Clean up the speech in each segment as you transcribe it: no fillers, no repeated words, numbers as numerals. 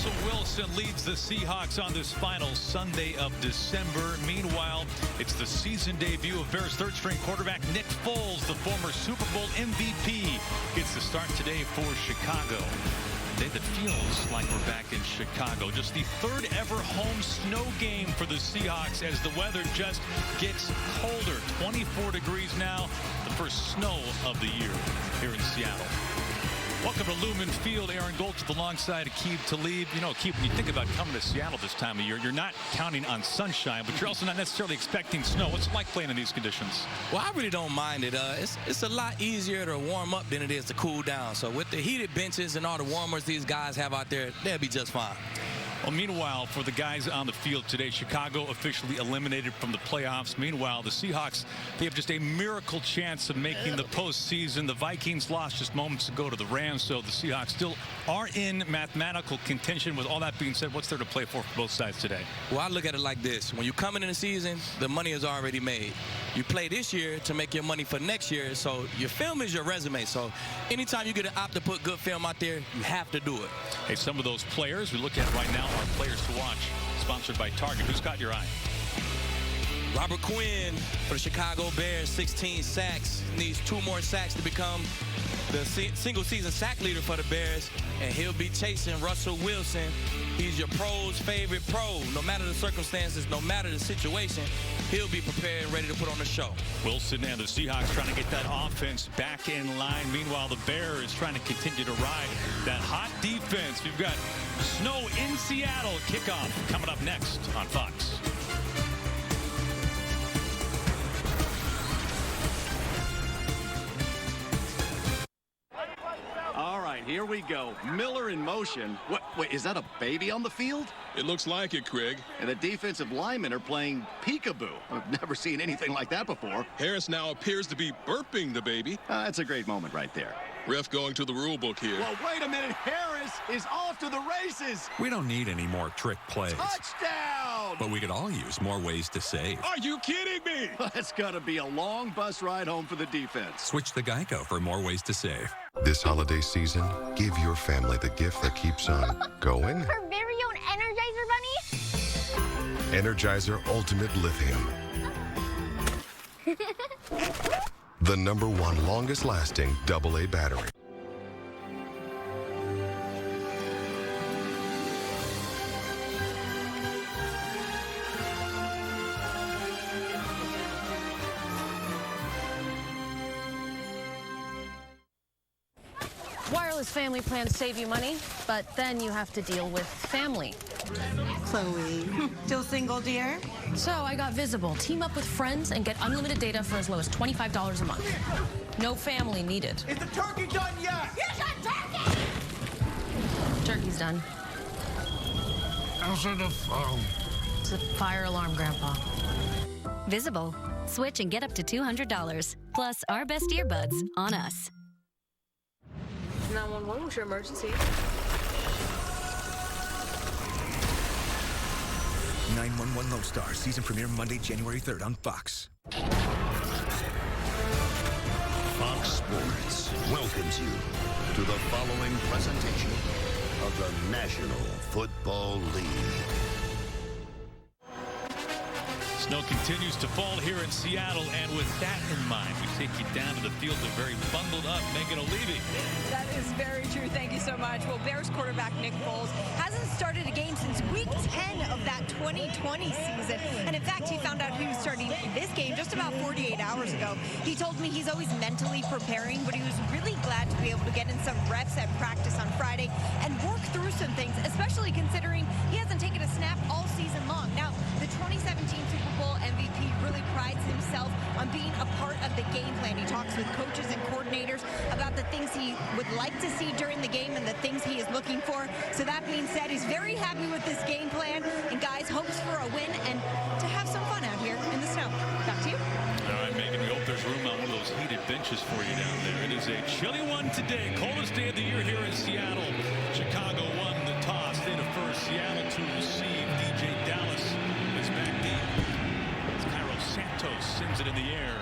Russell Wilson leads the Seahawks on this final Sunday of December. Meanwhile, it's the season debut of Bears third-string quarterback Nick Foles, the former Super Bowl MVP, gets the start today for Chicago. A day that feels like we're back in Chicago. Just the third ever home snow game for the Seahawks as the weather just gets colder. 24 degrees now, the first snow of the year here in Seattle. Welcome to Lumen Field. Aaron Goltz alongside Aqib Talib. You know, Aqib, when you think about coming to Seattle this time of year, you're not counting on sunshine, but you're also not necessarily expecting snow. What's it like playing in these conditions? Well, I really don't mind it. It's a lot easier to warm up than it is to cool down. So with the heated benches and all the warmers these guys have out there, they'll be just fine. Well, meanwhile, for the guys on the field today, Chicago officially eliminated from the playoffs. Meanwhile, the Seahawks, they have just a miracle chance of making the postseason. The Vikings lost just moments ago to the Rams, so the Seahawks still are in mathematical contention. With all that being said, what's there to play for both sides today? Well, I look at it like this. When you come in the season, the money is already made. You play this year to make your money for next year, so your film is your resume. So anytime you get an opt to put good film out there, you have to do it. Hey, some of those players we look at right now are players to watch. Sponsored by Target. Who's got your eye? Robert Quinn for the Chicago Bears, 16 sacks. Needs 2 more sacks to become the single-season sack leader for the Bears, and he'll be chasing Russell Wilson. He's your pro's favorite pro. No matter the circumstances, no matter the situation, he'll be prepared and ready to put on the show. Wilson and the Seahawks trying to get that offense back in line. Meanwhile, the Bears trying to continue to ride that hot defense. We've got snow in Seattle. Kickoff coming up next on Fox. Here we go. Miller in motion. Wait, is that a baby on the field? It looks like it, Craig. And the defensive linemen are playing peekaboo. I've never seen anything like that before. Harris now appears to be burping the baby. That's a great moment right there. Ref going to the rule book here. Well, wait a minute. Harris is off to the races. We don't need any more trick plays. Touchdown! But we could all use more ways to save. Are you kidding me? It's going to be a long bus ride home for the defense. Switch to Geico for more ways to save. This holiday season, give your family the gift that keeps on going. Her very own Energizer Bunny? Energizer Ultimate Lithium. The #1 longest lasting AA battery. Wireless family plans save you money, but then you have to deal with family. Chloe, still single, dear? So I got Visible. Team up with friends and get unlimited data for as low as $25 a month. No family needed. Is the turkey done yet? Here's a turkey! Turkey's done. Answer the phone. It's a fire alarm, Grandpa. Visible. Switch and get up to $200. Plus our best earbuds on us. 911, what's your emergency? 911 Lone Star, season premiere Monday, January 3rd on Fox. Fox Sports welcomes you to the following presentation of the National Football League. Snow continues to fall here in Seattle, and with that in mind, we take you down to the field of very bundled up Megan O'Leary. That is very true. Thank you so much. Well, Bears quarterback Nick Foles hasn't started a game since week 10 of that 2020 season. And in fact, he found out he was starting this game just about 48 hours ago. He told me he's always mentally preparing, but he was really glad to be able to get in some reps at practice on Friday and work through some things, especially considering he hasn't taken a snap all season long. Now, the 2017 Super Bowl MVP really prides himself on being a part of the game plan. He talks with coaches and coordinators about the things he would like to see during the game and the things he is looking for. So that being said, he's very happy with this game plan, and guys, hopes for a win and to have some fun out here in the snow. Back to you. All right, Megan, we hope there's room on one of those heated benches for you down there. It is a chilly one today. Coldest day of the year here in Seattle. Chicago won the toss. They defer Seattle to receive. DJ Dallas is back deep. Cairo Santos sends it in the air.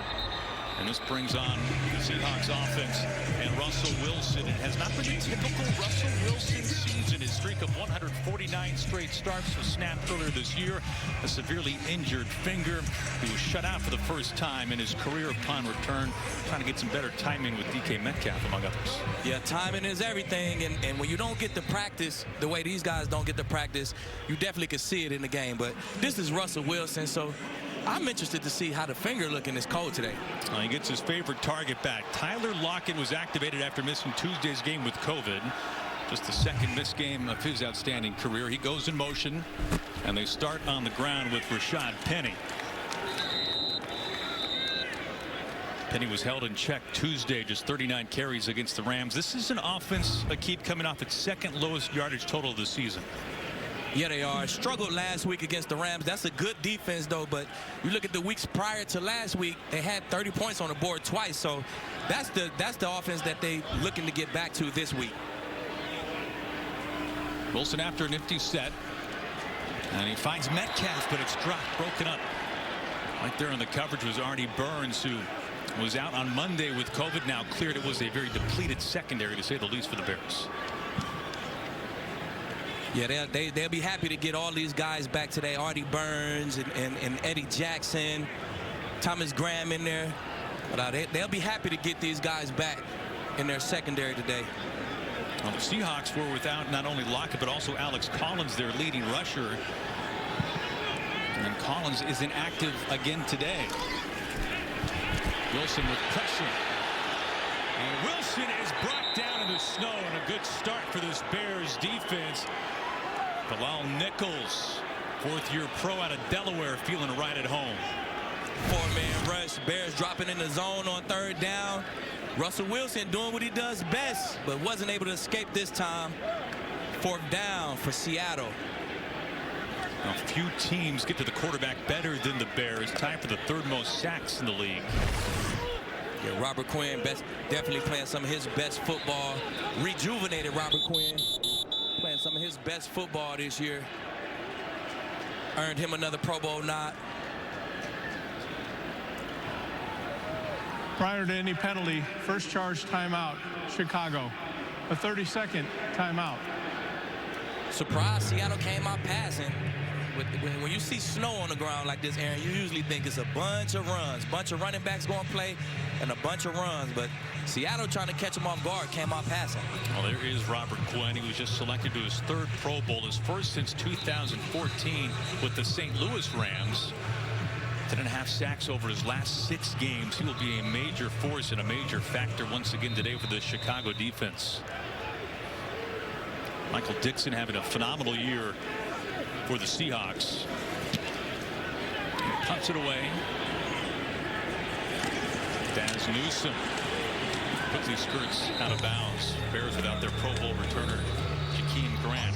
And this brings on the Seahawks offense and Russell Wilson. It has not been a typical Russell Wilson season. His streak of 149 straight starts was snapped earlier this year. A severely injured finger. He was shut out for the first time in his career upon return, trying to get some better timing with DK Metcalf, among others. Yeah, timing is everything. And when you don't get to practice the way these guys don't get to practice, you definitely can see it in the game. But this is Russell Wilson, so I'm interested to see how the finger look in this cold today. He gets his favorite target back. Tyler Lockett was activated after missing Tuesday's game with COVID. Just the second missed game of his outstanding career. He goes in motion, and they start on the ground with Rashad Penny. Penny was held in check Tuesday, just 39 carries against the Rams. This is an offense, Akeem, coming off its second lowest yardage total of the season. Yeah, they are. Struggled last week against the Rams. That's a good defense, though. But you look at the weeks prior to last week, they had 30 points on the board twice. So that's the offense that they looking to get back to this week. Wilson after a nifty set. And he finds Metcalf, but it's dropped, broken up. Right there in the coverage was Artie Burns, who was out on Monday with COVID, now cleared. It was a very depleted secondary, to say the least, for the Bears. Yeah, they'll be happy to get all these guys back today. Artie Burns and Eddie Jackson, Thomas Graham in there. But they'll be happy to get these guys back in their secondary today. Well, the Seahawks were without not only Lockett, but also Alex Collins, their leading rusher. And Collins is inactive again today. Wilson with pressure. And Wilson is brought down in the snow, and a good start for this Bears defense. Bilal Nichols, fourth-year pro out of Delaware, feeling right at home. Four-man rush. Bears dropping in the zone on third down. Russell Wilson doing what he does best, but wasn't able to escape this time. Fourth down for Seattle. Now, few teams get to the quarterback better than the Bears. Tied for the third most sacks in the league. Yeah, Robert Quinn definitely playing some of his best football. Rejuvenated Robert Quinn. Playing some of his best football this year. Earned him another Pro Bowl nod. Prior to any penalty, first charge timeout, Chicago. A 30-second timeout. Surprise, Seattle came out passing. When you see snow on the ground like this, Aaron, you usually think it's a bunch of runs. Bunch of running backs going to play and a bunch of runs. But Seattle trying to catch him off guard, came out passing. Well, there is Robert Quinn. He was just selected to his third Pro Bowl, his first since 2014 with the St. Louis Rams. 10.5 sacks over his last 6 games. He will be a major force and a major factor once again today for the Chicago defense. Michael Dixon having a phenomenal year for the Seahawks. He punts it away. Daz Newsome quickly skirts out of bounds. Bears without their Pro Bowl returner, Jakeem Grant.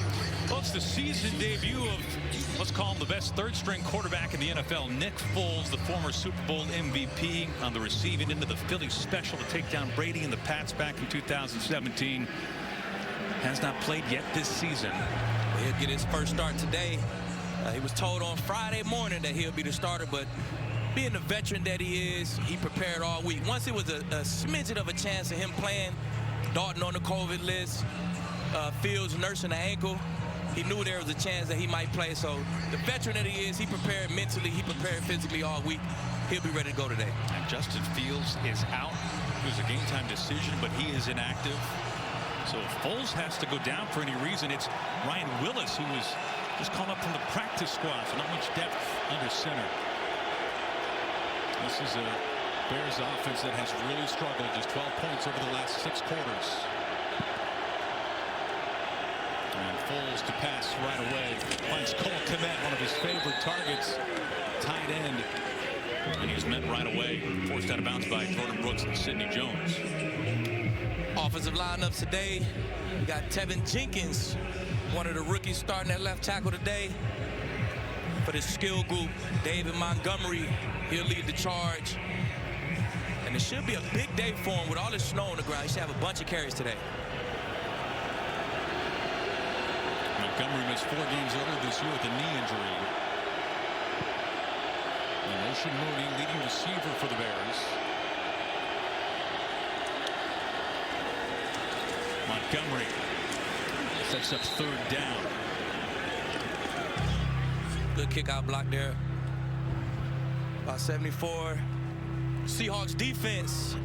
Well, it's the season debut of, let's call him the best third-string quarterback in the NFL, Nick Foles, the former Super Bowl MVP, on the receiving end of the Phillies special to take down Brady and the Pats back in 2017. Has not played yet this season. He'll get his first start today. He was told on Friday morning that he'll be the starter, but being the veteran that he is, he prepared all week. Once it was a smidgen of a chance of him playing, Dalton on the COVID list, Fields nursing an ankle, he knew there was a chance that he might play. So the veteran that he is, he prepared mentally, he prepared physically all week. He'll be ready to go today. And Justin Fields is out. It was a game time decision, but he is inactive. So if Foles has to go down for any reason, it's Ryan Willis, who was just called up from the practice squad, so not much depth under center. This is a Bears offense that has really struggled, just 12 points over the last 6 quarters. And Foles to pass right away. Finds Cole Kmet, one of his favorite targets, tight end. And he's met right away. Forced out of bounds by Jordan Brooks and Sidney Jones. Offensive lineups today. We got Tevin Jenkins, one of the rookies starting at left tackle today. For the skill group, David Montgomery, he'll lead the charge. And it should be a big day for him with all this snow on the ground. He should have a bunch of carries today. Montgomery missed 4 games earlier this year with a knee injury. And Ocean Mooney, leading receiver for the Bears. Montgomery sets up 3rd down. Good kick out block there. About 74. Seahawks defense.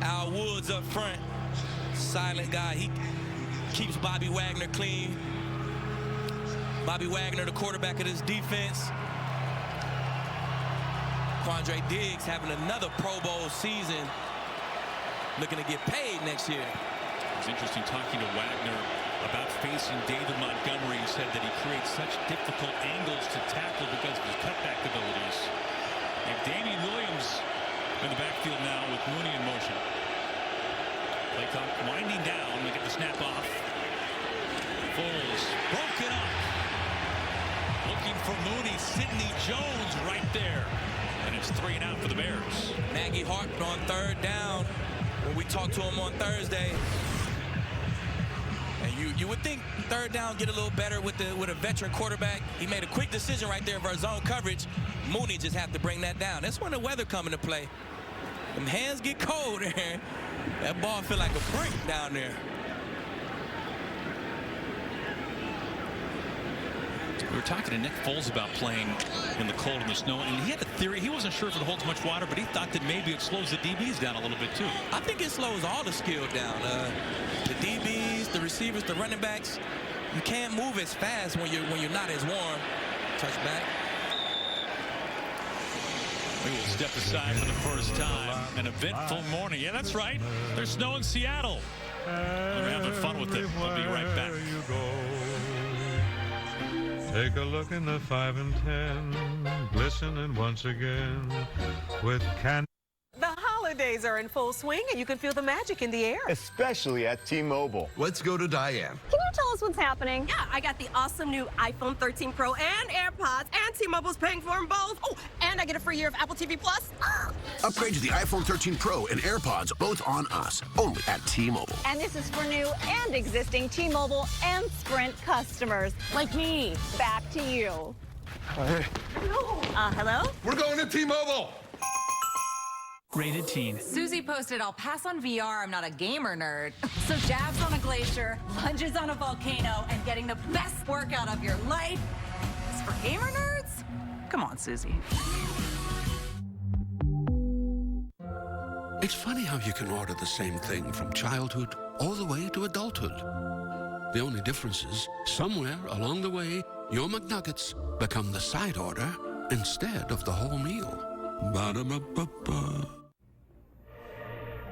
Al Woods up front. Silent guy. He keeps Bobby Wagner clean. Bobby Wagner, the quarterback of this defense. Quandre Diggs having another Pro Bowl season. Looking to get paid next year. It's interesting talking to Wagner about facing David Montgomery. He said that he creates such difficult angles to tackle because of his cutback abilities. And Damian Williams in the backfield now with Mooney in motion. Play clock winding down. We get the snap off. Foles broken up. Looking for Mooney. Sidney Jones right there. And it's 3 and out for the Bears. Nagy harped on 3rd down when we talked to him on Thursday. And you would think 3rd down get a little better with a veteran quarterback. He made a quick decision right there for zone coverage. Mooney just have to bring that down. That's when the weather come into play. Them hands get cold there. That ball feel like a brick down there. We were talking to Nick Foles about playing in the cold and the snow, and he had a theory. He wasn't sure if it holds much water, but he thought that maybe it slows the DBs down a little bit too. I think it slows all the skill down. The DBs, the receivers, the running backs. You can't move as fast when you're not as warm. Touchback. We will step aside for the first time. An eventful morning. Yeah, that's right. There's snow in Seattle. We're having fun with it. We'll be right back. Take a look in the 5 and 10, glistening once again with candy. The holidays are in full swing, and you can feel the magic in the air. Especially at T-Mobile. Let's go to Diane. Can you tell us what's happening? Yeah, I got the awesome new iPhone 13 Pro and AirPods, and T-Mobile's paying for them both. Oh, and I get a free year of Apple TV Plus. Upgrade to the iPhone 13 Pro and AirPods, both on us, only at T-Mobile. And this is for new and existing T-Mobile and Sprint customers. Like me. Back to you. Hello? We're going to T-Mobile. Rated teen. Susie posted, I'll pass on VR. I'm not a gamer nerd. So jabs on a glacier, lunges on a volcano, and getting the best workout of your life is for gamer nerds? Come on, Susie. It's funny how you can order the same thing from childhood all the way to adulthood. The only difference is, somewhere along the way, your McNuggets become the side order instead of the whole meal. Ba-da-ba-ba-ba.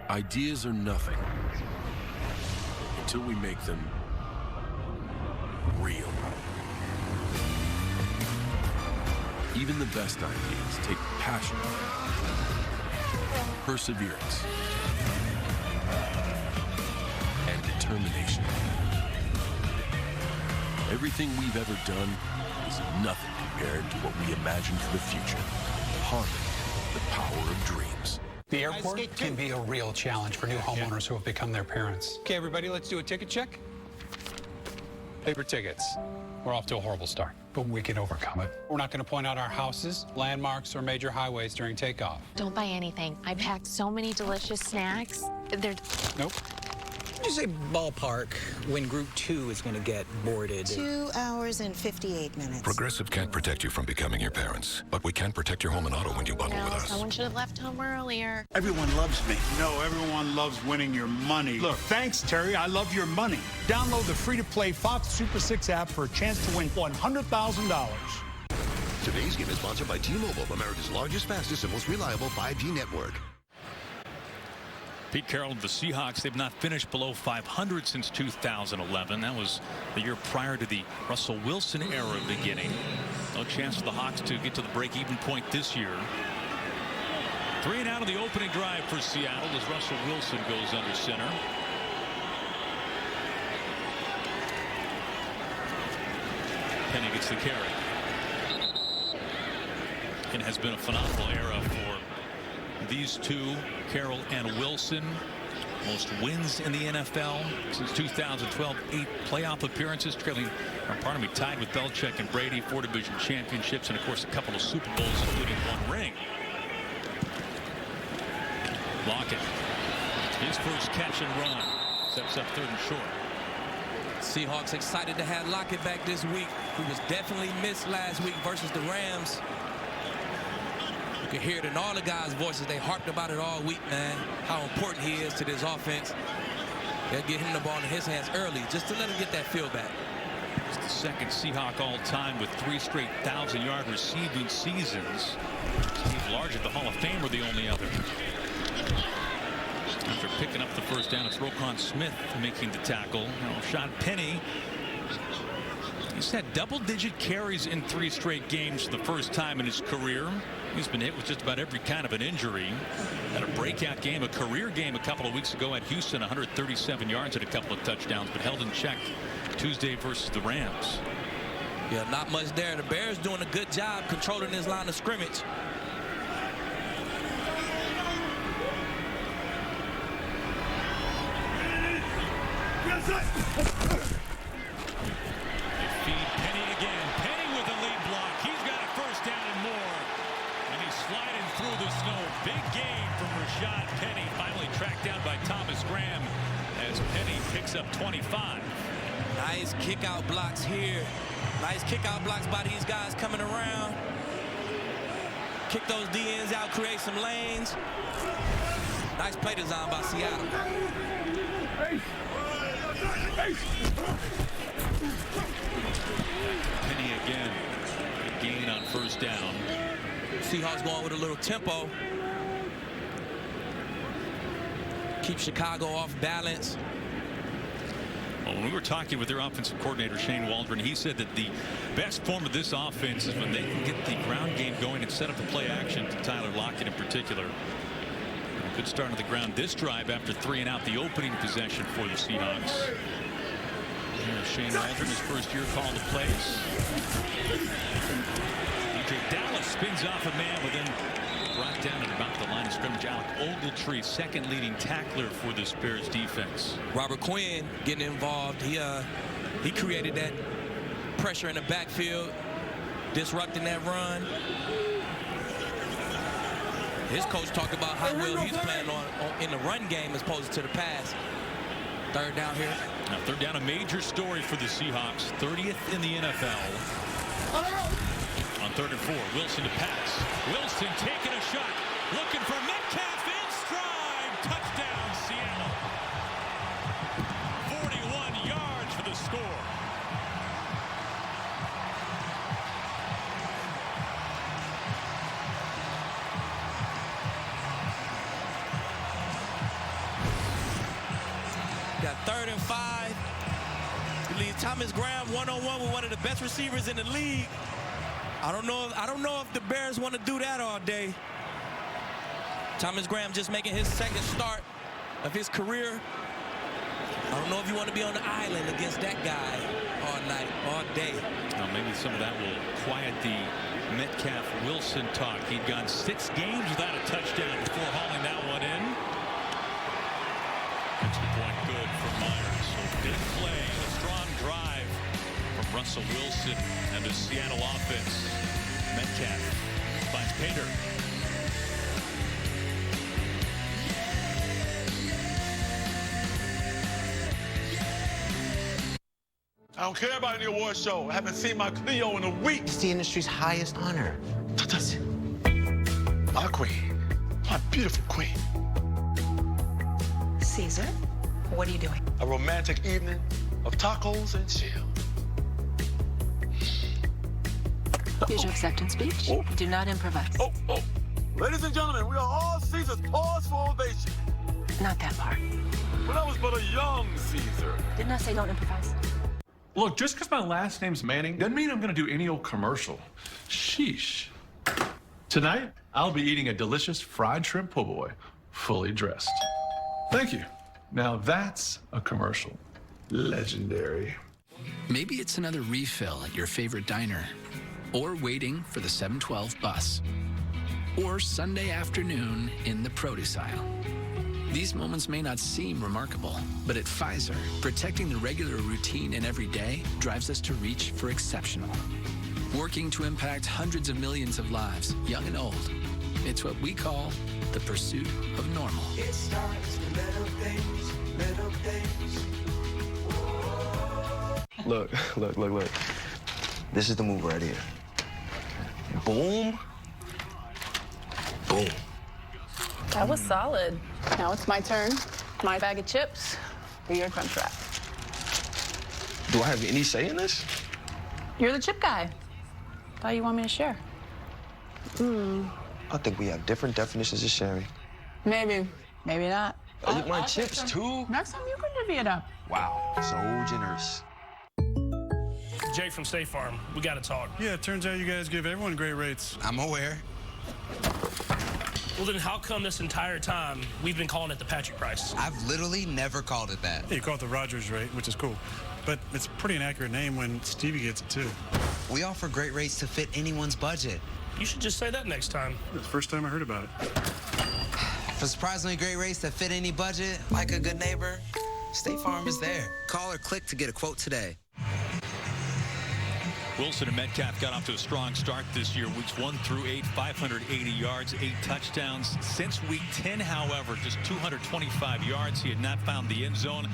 Ideas are nothing until we make them real. Even the best ideas take passion, perseverance, and determination. Everything we've ever done is nothing compared to what we imagine for the future. Harness the power of dreams. The airport can be a real challenge for new homeowners who have become their parents. Okay, everybody, let's do a ticket check. Paper tickets. We're off to a horrible start, but we can overcome it. We're not going to point out our houses, landmarks, or major highways during takeoff. Don't buy anything. I packed so many delicious snacks. They're... Nope. Would you say ballpark when Group 2 is going to get boarded? 2 hours and 58 minutes. Progressive can't protect you from becoming your parents, but we can protect your home and auto when you bundle with us. Someone should have left home earlier. Everyone loves me. No, everyone loves winning your money. Look, thanks, Terry. I love your money. Download the free-to-play Fox Super 6 app for a chance to win $100,000. Today's game is sponsored by T-Mobile, America's largest, fastest, and most reliable 5G network. Pete Carroll of the Seahawks, they've not finished below 500 since 2011. That was the year prior to the Russell Wilson era beginning. No chance for the Hawks to get to the break-even point this year. 3 and out of the opening drive for Seattle as Russell Wilson goes under center. Penny gets the carry. It has been a phenomenal era for these two, Carroll and Wilson. Most wins in the NFL since 2012, 8 playoff appearances, tied with Belichick and Brady, 4 division championships, and of course a couple of Super Bowls, including 1 ring. Lockett, his first catch and run. Steps up 3rd and short. Seahawks excited to have Lockett back this week. He was definitely missed last week versus the Rams. You can hear it in all the guys' voices. They harped about it all week, man, how important he is to this offense. They'll get him the ball in his hands early just to let him get that feel back. He's the second Seahawk all-time with 3 straight 1,000-yard receiving seasons. Steve Largent, the Hall of Famer, the only other. After picking up the first down, it's Roquan Smith making the tackle. Now, Rashad Penny, he's had double-digit carries in 3 straight games for the first time in his career. He's been hit with just about every kind of an injury. Had a breakout game, a career game a couple of weeks ago at Houston, 137 yards and a couple of touchdowns, but held in check Tuesday versus the Rams. Yeah, not much there. The Bears doing a good job controlling his line of scrimmage. They feed Penny again. Penny with a lead block. He's got a first down and more. And he's sliding through the snow. Big game from Rashad Penny. Finally tracked down by Thomas Graham as Penny picks up 25. Nice kick out blocks here. Nice kick out blocks by these guys coming around. Kick those DNs out, create some lanes. Nice play design by Seattle. Penny again. A gain on first down. Seahawks going with a little tempo. Keep Chicago off balance. Well, when we were talking with their offensive coordinator, Shane Waldron, he said that the best form of this offense is when they can get the ground game going and set up the play action to Tyler Lockett in particular. A good start on the ground this drive after 3 and out, the opening possession for the Seahawks. Here's Shane Waldron, his first year calling the plays. DJ Dallas spins off a man, but then brought down at about the line of scrimmage. Alec Ogletree, second leading tackler for this Bears defense. Robert Quinn getting involved. He created that pressure in the backfield, disrupting that run. His coach talked about how well he's playing on in the run game as opposed to the pass. 3rd down here. Now 3rd down, a major story for the Seahawks. 30th in the NFL. On 3rd and 4, Wilson to pass. Wilson taking a shot, looking for Metcalf in stride. Touchdown, Seattle. 41 yards for the score. Got 3rd and 5. He leaves Thomas Graham one-on-one with one of the best receivers in the league. I don't know if the Bears want to do that all day. Thomas Graham just making his 2nd start of his career. I don't know if you want to be on the island against that guy all night, all day. Well, maybe some of that will quiet the Metcalf-Wilson talk. He'd gone 6 games without a touchdown before hauling that one in. Extra point good for Myers. So big play, a strong drive from Russell Wilson and the Seattle offense. Metcalf finds Pater. I don't care about any award show. I haven't seen my Cleo in a week. It's the industry's highest honor. My queen. My beautiful queen. Caesar, what are you doing? A romantic evening of tacos and chill. Here's your acceptance speech. Oh. Do not improvise. Oh. Ladies and gentlemen, we are all Caesar's pause for ovation. Not that part. When I was but a young Caesar. Didn't I say don't improvise? Look, just because my last name's Manning doesn't mean I'm going to do any old commercial. Sheesh. Tonight, I'll be eating a delicious fried shrimp po' boy, fully dressed. Thank you. Now that's a commercial. Legendary. Maybe it's another refill at your favorite diner, or waiting for the 7:12 bus, or Sunday afternoon in the produce aisle. These moments may not seem remarkable, but at Pfizer, protecting the regular routine and every day drives us to reach for exceptional. Working to impact hundreds of millions of lives, young and old. It's what we call the pursuit of normal. It starts with little things, little things. Look. This is the move right here. Boom. Boom. That was solid. Now it's my turn. My bag of chips for your crunch wrap. Do I have any say in this? You're the chip guy. Thought you want me to share. I think we have different definitions of sharing. Maybe. Maybe not. I eat my chips too. Next time you can divvy it up. Wow, so generous. Jay from State Farm. We got to talk. Yeah, it turns out you guys give everyone great rates. I'm aware. Well, then how come this entire time we've been calling it the Patrick price? I've literally never called it that. Yeah, you call it the Rogers rate, which is cool. But it's a pretty inaccurate name when Stevie gets it, too. We offer great rates to fit anyone's budget. You should just say that next time. It's the first time I heard about it. For surprisingly great rates that fit any budget, like a good neighbor, State Farm is there. Call or click to get a quote today. Wilson and Metcalf got off to a strong start this year. Weeks 1 through 8, 580 yards, 8 touchdowns. Since week 10, however, just 225 yards. He had not found the end zone.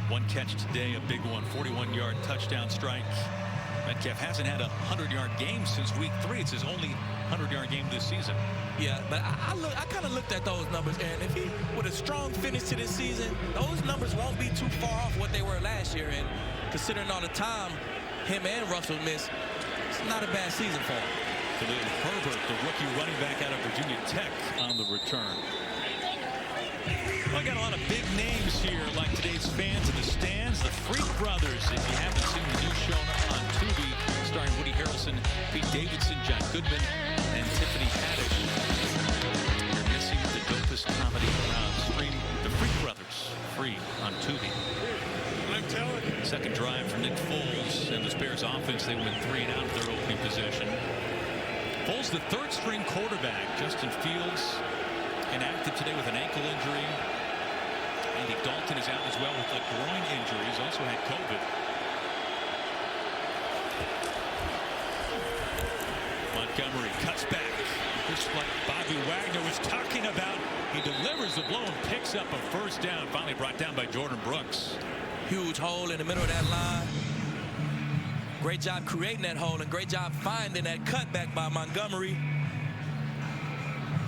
One catch today, a big one, 41-yard touchdown strike. Metcalf hasn't had a 100-yard game since week 3. It's his only 100-yard game this season. Yeah, but I kind of looked at those numbers, and if he with a strong finish to this season, those numbers won't be too far off what they were last year. And considering all the time him and Russell missed, it's not a bad season for him. Khalil Herbert, the rookie running back out of Virginia Tech, on the return. Well, I got a lot of big names here, like today's fans in the stands. The Freak Brothers, if you haven't seen the new show on Tubi, starring Woody Harrelson, Pete Davidson, John Goodman, and Tiffany Haddish. You're missing the dopest comedy around. Stream The Freak Brothers, free on Tubi. I'm telling you. Second drive for Nick Foles and the Bears offense. They went 3 and out of their opening possession. Foles, the third-string quarterback. Justin Fields inactive today with an ankle injury. Andy Dalton is out as well with a groin injury. He's also had COVID. Montgomery cuts back. Just like Bobby Wagner was talking about. He delivers the blow and picks up a first down. Finally brought down by Jordan Brooks. Huge hole in the middle of that line. Great job creating that hole and great job finding that cutback by Montgomery.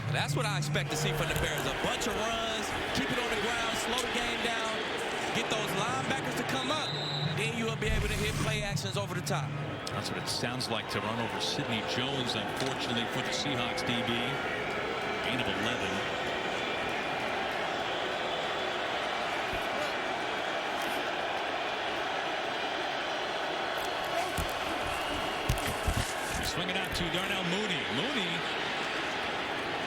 And that's what I expect to see from the Bears. A bunch of runs, keep it on the ground, slow the game down, get those linebackers to come up. Then you'll be able to hit play actions over the top. That's what it sounds like to run over Sidney Jones, unfortunately, for the Seahawks DB. Gain of 11. Swinging out to Darnell Mooney. Mooney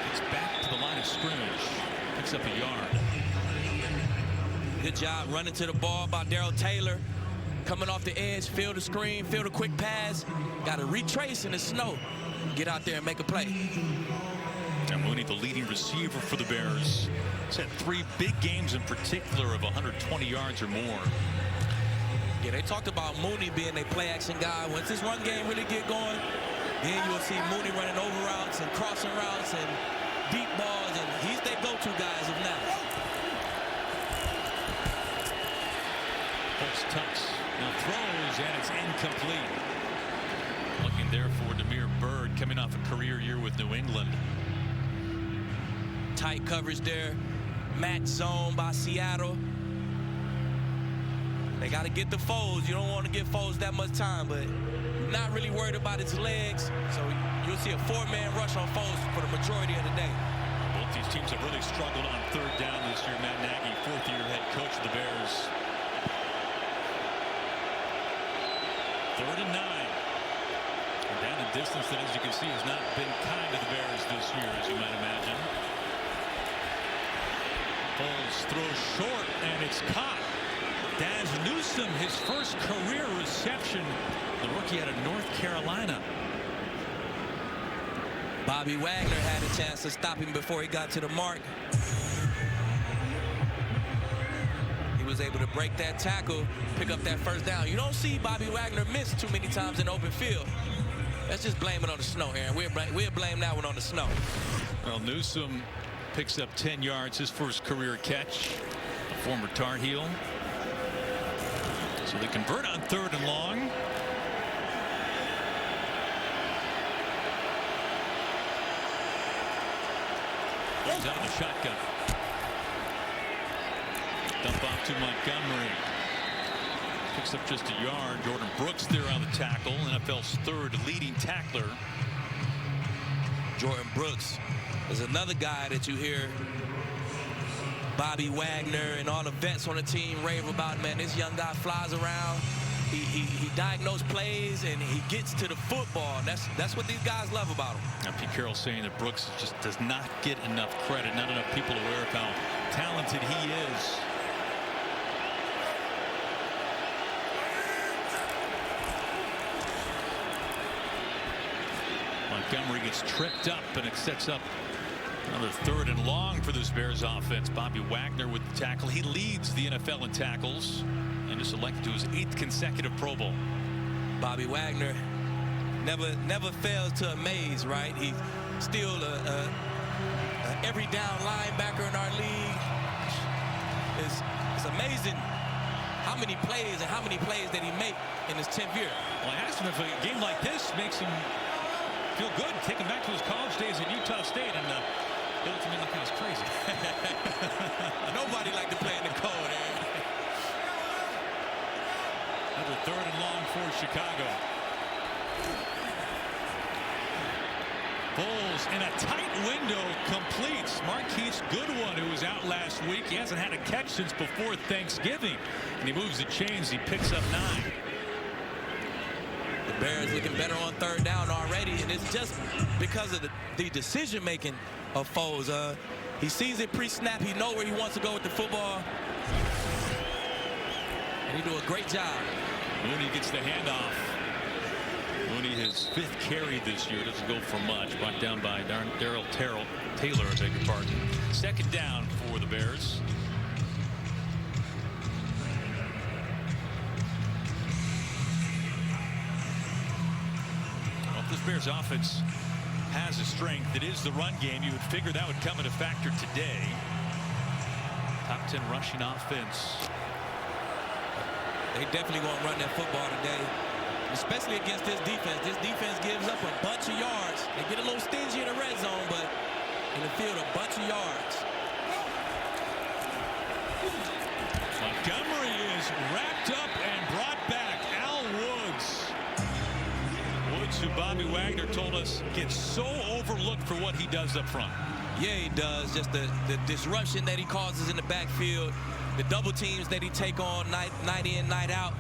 gets back to the line of scrimmage. Picks up a yard. Good job running to the ball by Darrell Taylor. Coming off the edge, feel the screen, feel the quick pass. Got to retrace in the snow. Get out there and make a play. And Mooney, the leading receiver for the Bears. He's had 3 big games in particular of 120 yards or more. Yeah, they talked about Mooney being a play-action guy. Once this run game really get going, then you'll see Mooney running over routes and crossing routes and deep balls, and he's their go-to guy as of now. Post tucks, now throws, and it's incomplete. Looking there for Damiere Byrd, coming off a career year with New England. Tight coverage there. Match zone by Seattle. They got to get the Foles. You don't want to give Foles that much time, but not really worried about his legs. So you'll see a 4-man rush on Foles for the majority of the day. Both these teams have really struggled on third down this year. Matt Nagy, 4th-year head coach of the Bears. 3rd and 9. And down the distance that, as you can see, has not been kind to the Bears this year, as you might imagine. Foles throws short, and it's caught. Daz Newsome, his first career reception. The rookie out of North Carolina. Bobby Wagner had a chance to stop him before he got to the mark. He was able to break that tackle, pick up that first down. You don't see Bobby Wagner miss too many times in open field. Let's just blame it on the snow, Aaron. We'll blame that one on the snow. Well, Newsome picks up 10 yards, his first career catch. A former Tar Heel. So they convert on 3rd and long. Goes out of the shotgun. Dump off to Montgomery. Picks up just a yard. Jordan Brooks there on the tackle. NFL's 3rd leading tackler. Jordan Brooks is another guy that you hear Bobby Wagner and all the vets on the team rave about. Man, this young guy flies around. He diagnoses plays and he gets to the football. That's what these guys love about him. Now, Pete Carroll saying that Brooks just does not get enough credit. Not enough people aware of how talented he is. Montgomery gets tripped up, and it sets up another 3rd and long for this Bears offense. Bobby Wagner with the tackle. He leads the NFL in tackles and is elected to his 8th consecutive Pro Bowl. Bobby Wagner never fails to amaze, right? He's still a every down linebacker in our league. It's amazing how many plays that he make in his 10th year. Well, I asked him if a game like this makes him feel good, take him back to his college days at Utah State, and he looked at me like I was crazy. Nobody liked to play in the cold, eh? Another 3rd and long for Chicago. Foles in a tight window completes. Marquise Goodwin, who was out last week. He hasn't had a catch since before Thanksgiving, and he moves the chains. He picks up 9. The Bears looking better on 3rd down already, and it's just because of the decision making of Foles. He sees it pre-snap. He knows where he wants to go with the football, and he do a great job. Mooney gets the handoff. Mooney, his 5th carry this year, doesn't go for much. Brought down by Darrell Taylor, I beg your pardon. 2nd down for the Bears. This Bears offense has a strength. It is the run game. You would figure that would come into factor today. Top 10 rushing offense. They definitely won't run that football today, especially against this defense. This defense gives up a bunch of yards. They get a little stingy in the red zone, but in the field, a bunch of yards. Montgomery is wrapped up and brought back. Al Woods. Woods, who Bobby Wagner told us gets so overlooked for what he does up front. Yeah, he does. Just the disruption that he causes in the backfield, the double teams that he take on night in, night out.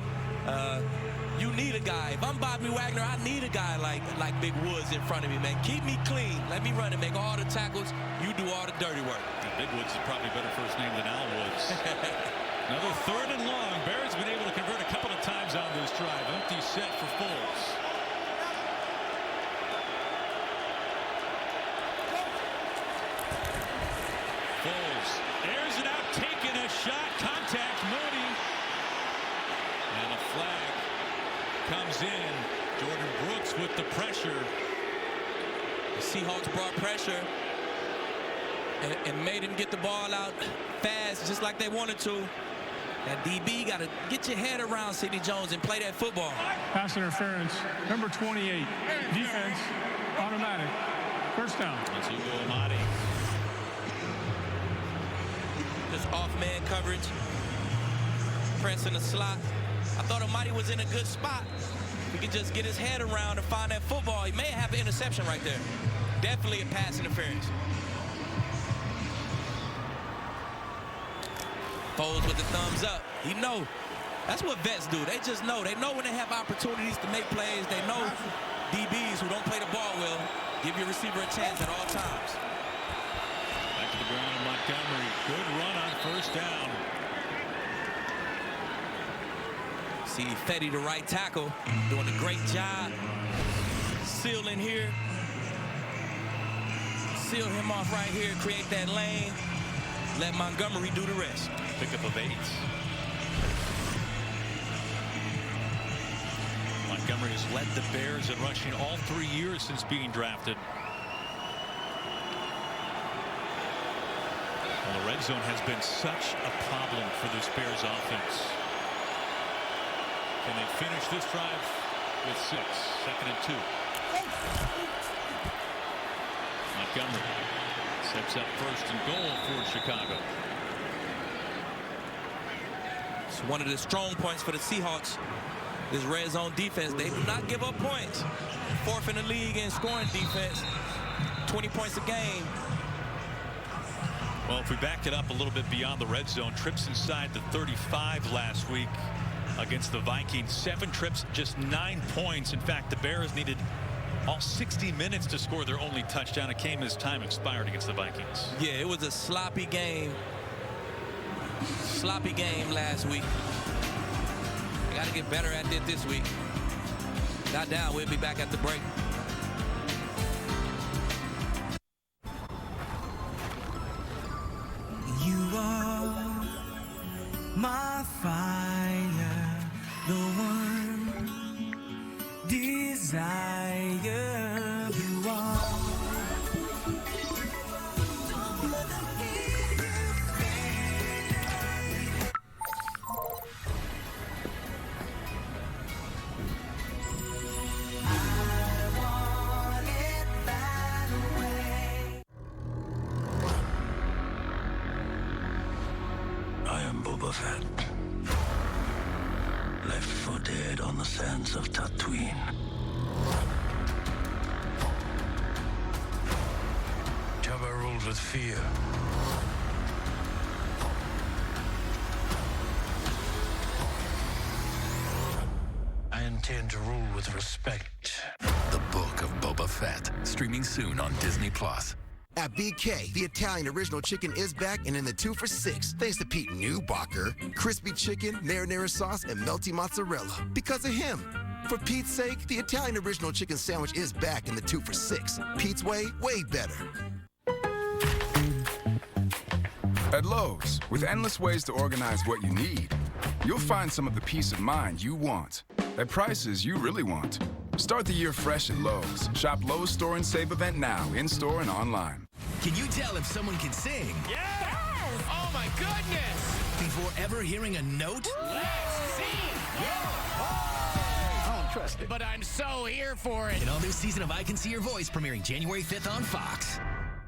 You need a guy. If I'm Bobby Wagner, I need a guy like Big Woods in front of me, man. Keep me clean. Let me run and make all the tackles. You do all the dirty work. Big Woods is probably a better first name than Al Woods. Another 3rd and long. Bears have been able to convert a couple of times on this drive. Empty set for Foles. Foles airs it out, taking a shot. Contact, Mooney. And a flag comes in. Jordan Brooks with the pressure. The Seahawks brought pressure and made him get the ball out fast, just like they wanted to. That DB got to get your head around Sidney Jones and play that football. Pass interference, number 28. Defense, automatic. First down. That's Hugo Amadi. Just off-man coverage. Press in the slot. I thought Amadi was in a good spot. He could just get his head around and find that football. He may have an interception right there. Definitely a pass interference. Foles with the thumbs up. He know. That's what vets do. They just know. They know when they have opportunities to make plays. They know DBs who don't play the ball well give your receiver a chance at all times. Back to the ground, Montgomery. Good run on first down. See Fetty, the right tackle, doing a great job. Sealing here. Seal him off right here, create that lane. Let Montgomery do the rest. Pickup of 8. Montgomery has led the Bears in rushing all 3 years since being drafted. The red zone has been such a problem for this Bears offense. Can they finish this drive with 6? 2nd and 2. Montgomery sets up 1st and goal for Chicago. It's one of the strong points for the Seahawks. This red zone defense, they do not give up points. 4th in the league in scoring defense. 20 points a game. Well, if we back it up a little bit beyond the red zone, trips inside the 35 last week against the Vikings. 7 trips, just 9 points. In fact, the Bears needed all 60 minutes to score their only touchdown. It came as time expired against the Vikings. Yeah, it was a sloppy game. Sloppy game last week. We got to get better at it this week. Not down. We'll be back at the break. You are my fire, the one desire. You are. I am Boba Fett. Left for dead on the sands of Tatooine. Jabba ruled with fear. I intend to rule with respect. The Book of Boba Fett, streaming soon on Disney+. At BK, the Italian original chicken is back and in the 2 for $6. Thanks to Pete Newbacher. Crispy chicken, marinara sauce, and melty mozzarella. Because of him. For Pete's sake, the Italian original chicken sandwich is back in the 2 for $6. Pete's way, way better. At Lowe's, with endless ways to organize what you need, you'll find some of the peace of mind you want at prices you really want. Start the year fresh at Lowe's. Shop Lowe's Store and Save event now, in-store and online. Can you tell if someone can sing? Yes! Oh my goodness! Before ever hearing a note? Let's see your voice! I don't trust it. But I'm so here for it. An all-new season of I Can See Your Voice premiering January 5th on Fox.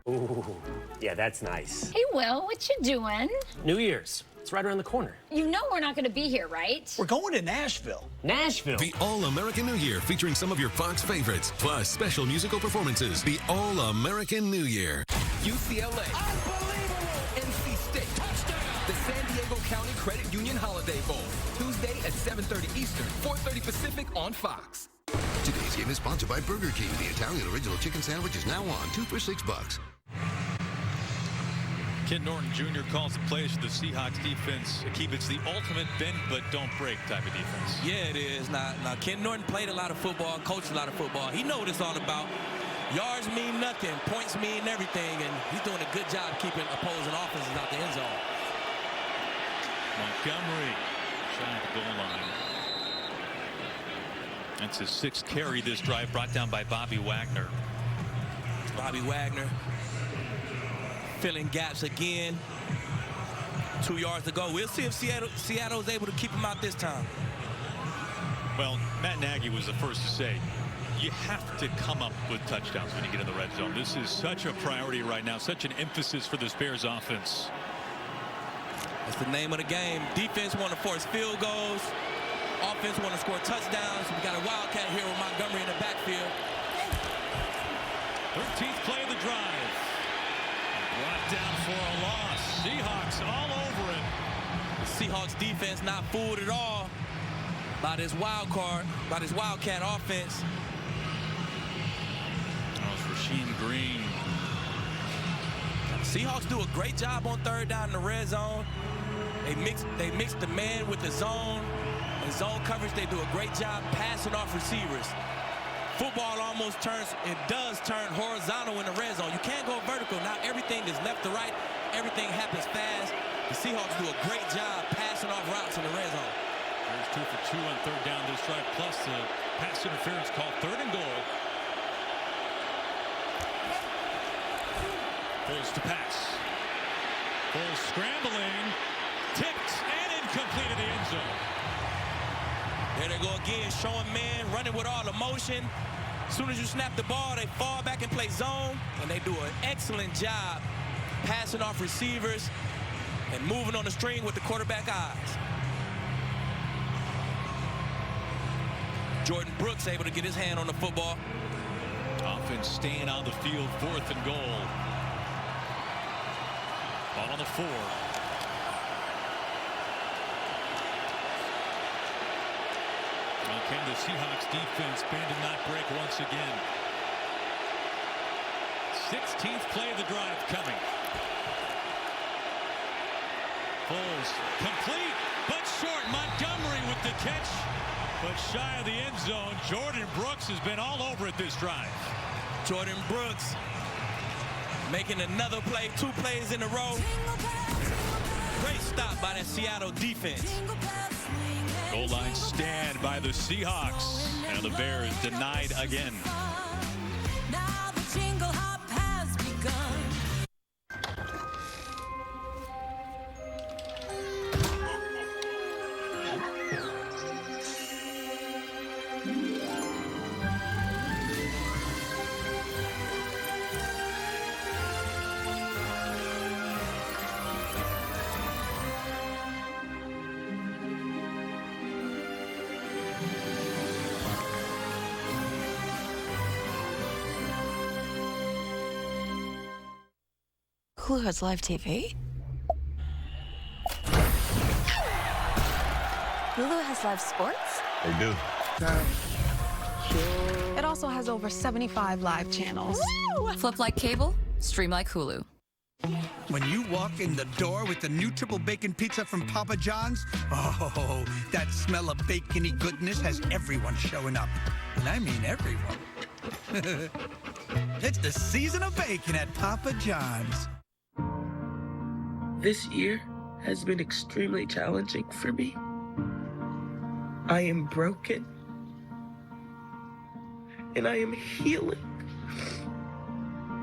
Ooh, yeah, that's nice. Hey, Will, what you doing? New Year's. It's right around the corner. You know we're not going to be here, right? We're going to Nashville. Nashville? The All-American New Year, featuring some of your Fox favorites, plus special musical performances. The All-American New Year. UCLA. Unbelievable! NC State. Touchdown! The San Diego County Credit Union Holiday Bowl. Tuesday at 7:30 Eastern, 4:30 Pacific on Fox. Today's game is sponsored by Burger King. The Italian original chicken sandwich is now on 2 for $6. Ken Norton Jr. calls the plays for the Seahawks defense. Keep it's the ultimate bend but don't break type of defense. Yeah, it is. Now Ken Norton played a lot of football, coached a lot of football. He knows what it's all about. Yards mean nothing. Points mean everything. And he's doing a good job keeping opposing offenses out the end zone. Montgomery trying the goal line. That's his 6th carry this drive, brought down by Bobby Wagner. Bobby Wagner filling gaps again. 2 yards to go. We'll see if Seattle is able to keep him out this time. Well, Matt Nagy was the first to say, you have to come up with touchdowns when you get in the red zone. This is such a priority right now, such an emphasis for this Bears offense. That's the name of the game. Defense want to force field goals. Offense want to score touchdowns. We got a wildcat here with Montgomery in the backfield. 13th play of the drive. Brought down for a loss. Seahawks all over it. The Seahawks defense not fooled at all by this wildcat offense. That was Rasheem Green. Seahawks do a great job on 3rd down in the red zone. They mix the man with the zone. In zone coverage, they do a great job passing off receivers. Football almost does turn horizontal in the red zone. You can't go vertical. Now everything is left to right. Everything happens fast. The Seahawks do a great job passing off routes in the red zone. There's 2 for 2 on 3rd down this drive, plus the pass interference called 3rd and goal. Pulls to pass. Foles scrambling, tipped and incomplete in the end zone. There they go again, showing man, running with all the motion. As soon as you snap the ball, they fall back and play zone, and they do an excellent job passing off receivers and moving on the string with the quarterback eyes. Jordan Brooks able to get his hand on the football. Offense staying on the field, 4th and goal. Ball on the 4. Can the Seahawks defense bend and not break once again? 16th play of the drive coming. Foles complete, but short. Montgomery with the catch, but shy of the end zone. Jordan Brooks has been all over it this drive. Jordan Brooks making another play, 2 plays in a row. Great stop by that Seattle defense. Goal line stand by the Seahawks. And the Bears denied again. Now the jingle hop has begun. Hulu has live TV? Hulu has live sports? They do. It also has over 75 live channels. Woo! Flip like cable, stream like Hulu. When you walk in the door with the new triple bacon pizza from Papa John's, oh, that smell of bacony goodness has everyone showing up. And I mean everyone. It's the season of bacon at Papa John's. This year has been extremely challenging for me. I am broken, and I am healing.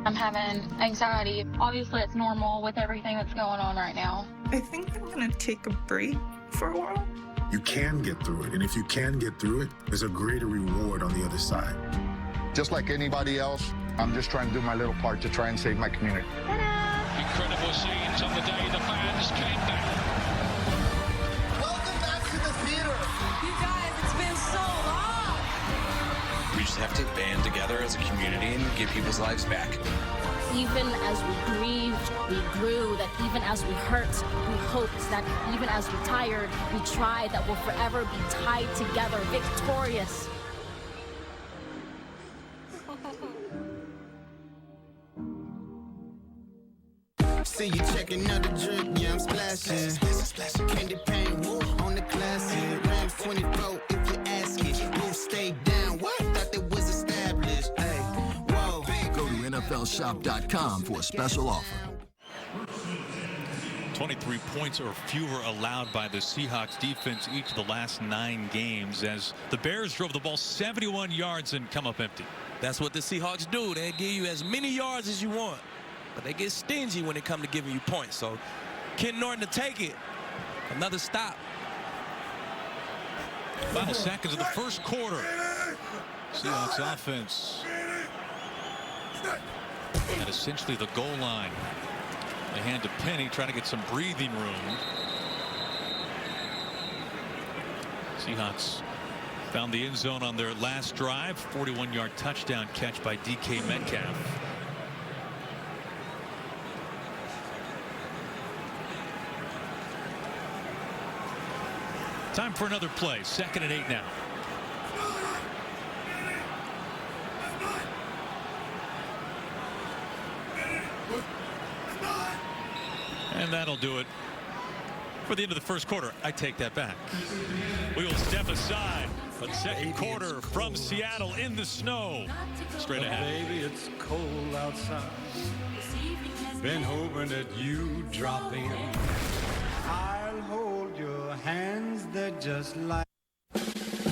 I'm having anxiety. Obviously, it's normal with everything that's going on right now. I think I'm gonna take a break for a while. You can get through it, and if you can get through it, there's a greater reward on the other side. Just like anybody else, I'm just trying to do my little part to try and save my community. Incredible scenes on the day the fans came back. Welcome back to the theater. You guys, it's been so long. We just have to band together as a community and get people's lives back. Even as we grieved, we grew, that even as we hurt, we hoped, that even as we tired, we tried, that we'll forever be tied together, victorious. See you checking out the drip, yeah, I'm splashing. Candy paint, woo, on the classic. Rams 24, if you ask it. Who stayed down, what? Thought it was established. Hey, whoa. Go to NFLshop.com for a special offer. 23 points or fewer allowed by the Seahawks defense each of the last 9 games as the Bears drove the ball 71 yards and come up empty. That's what the Seahawks do. They give you as many yards as you want, but they get stingy when it comes to giving you points. So Ken Norton to take it. Another stop. Final seconds of the first quarter. Seahawks offense at essentially the goal line. They hand to Penny, trying to get some breathing room. Seahawks found the end zone on their last drive. 41-yard touchdown catch by DK Metcalf. Time for another play. 2nd and 8 now. And that'll do it for the end of the first quarter. I take that back. We will step aside. But second quarter from Seattle in the snow. Straight ahead. Baby, it's cold outside. Been hoping that you drop in. I'll hold your hands, they're just like.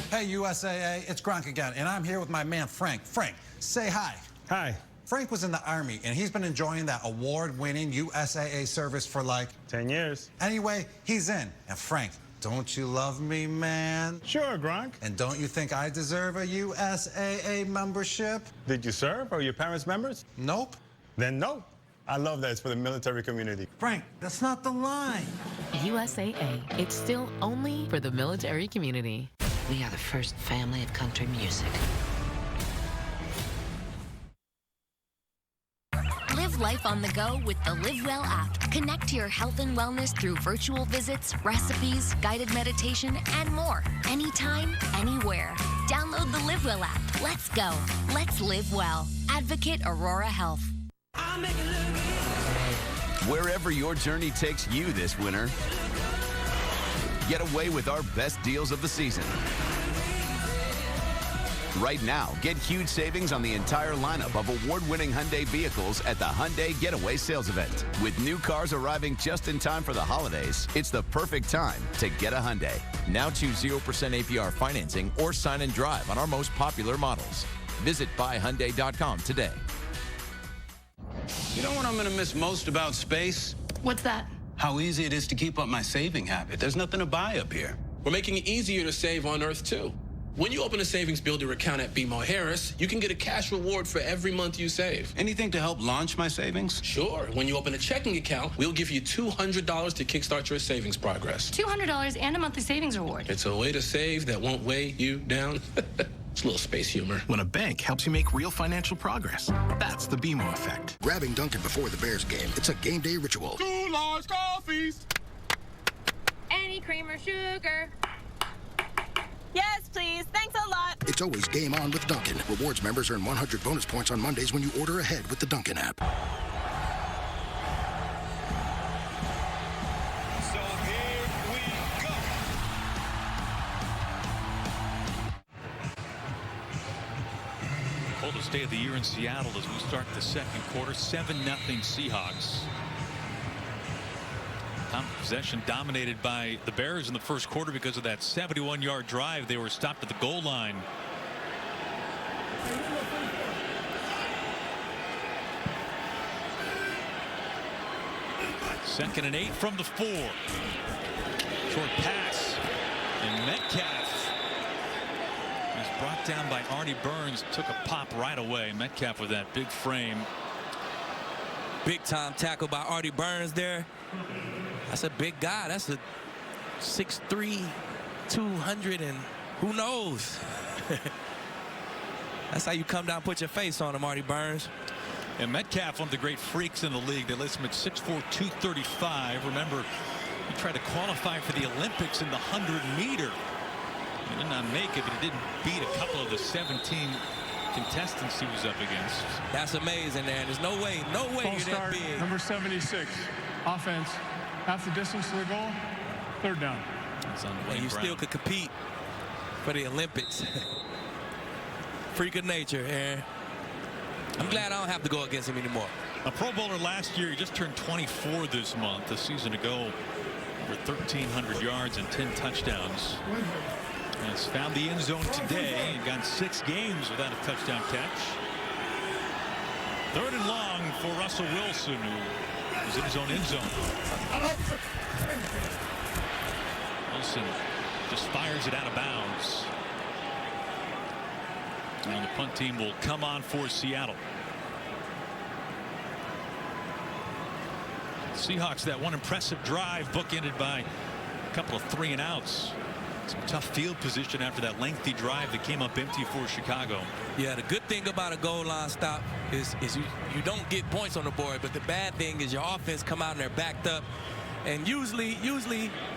Hey, USAA, it's Gronk again, and I'm here with my man, Frank. Frank, say hi. Hi. Frank was in the Army, and he's been enjoying that award-winning USAA service for like 10 years. Anyway, he's in. And Frank, don't you love me, man? Sure, Gronk. And don't you think I deserve a USAA membership? Did you serve? Are your parents members? Nope. Then no. I love that it's for the military community. Frank, that's not the line. USAA, it's still only for the military community. We are the first family of country music. Live life on the go with the Live Well app. Connect to your health and wellness through virtual visits, recipes, guided meditation, and more. Anytime, anywhere. Download the Live Well app. Let's go. Let's live well. Advocate Aurora Health. Wherever your journey takes you this winter, get away with our best deals of the season. Right now, get huge savings on the entire lineup of award-winning Hyundai vehicles at the Hyundai Getaway Sales Event. With new cars arriving just in time for the holidays, it's the perfect time to get a Hyundai. Now choose 0% APR financing or sign and drive on our most popular models. Visit buyhyundai.com today. You know what I'm going to miss most about space? What's that? How easy it is to keep up my saving habit. There's nothing to buy up here. We're making it easier to save on Earth, too. When you open a savings builder account at BMO Harris, you can get a cash reward for every month you save. Anything to help launch my savings? Sure. When you open a checking account, we'll give you $200 to kickstart your savings progress. $200 and a monthly savings reward. It's a way to save that won't weigh you down. It's a little space humor. When a bank helps you make real financial progress, that's the BMO effect. Grabbing Dunkin' before the Bears game, it's a game day ritual. 2 large coffees. Any cream or sugar? Yes, please. Thanks a lot. It's always game on with Dunkin'. Rewards members earn 100 bonus points on Mondays when you order ahead with the Dunkin' app. So here we go. Coldest day of the year in Seattle as we start the second quarter. 7-0 Seahawks. Time of possession dominated by the Bears in the first quarter because of that 71-yard drive. They were stopped at the goal line. Second and 8 from the 4. Short pass. And Metcalf is brought down by Artie Burns. Took a pop right away. Metcalf with that big frame. Big time tackle by Artie Burns there. That's a big guy. That's a 6'3", 200, and who knows? That's how you come down and put your face on him, Artie Burns. And Metcalf, one of the great freaks in the league. They list him at 6'4", 235. Remember, he tried to qualify for the Olympics in the 100-meter. He did not make it, but he did beat a couple of the 17 contestants he was up against. That's amazing, man. There's no way you're that big. Number 76, offense. Half the distance to the goal, 3rd down. And you still could compete for the Olympics. Freak of nature, Aaron. I'm glad I don't have to go against him anymore. A Pro Bowler last year. He just turned 24 this month. A season ago, over 1,300 yards and 10 touchdowns. And has found the end zone today and gone 6 games without a touchdown catch. 3rd and long for Russell Wilson, who was in his own end zone. Wilson just fires it out of bounds. And the punt team will come on for Seattle. Seahawks, that one impressive drive bookended by a couple of 3-and-outs. Some tough field position after that lengthy drive that came up empty for Chicago. Yeah, the good thing about a goal line stop is you don't get points on the board, but the bad thing is your offense come out and they're backed up, and usually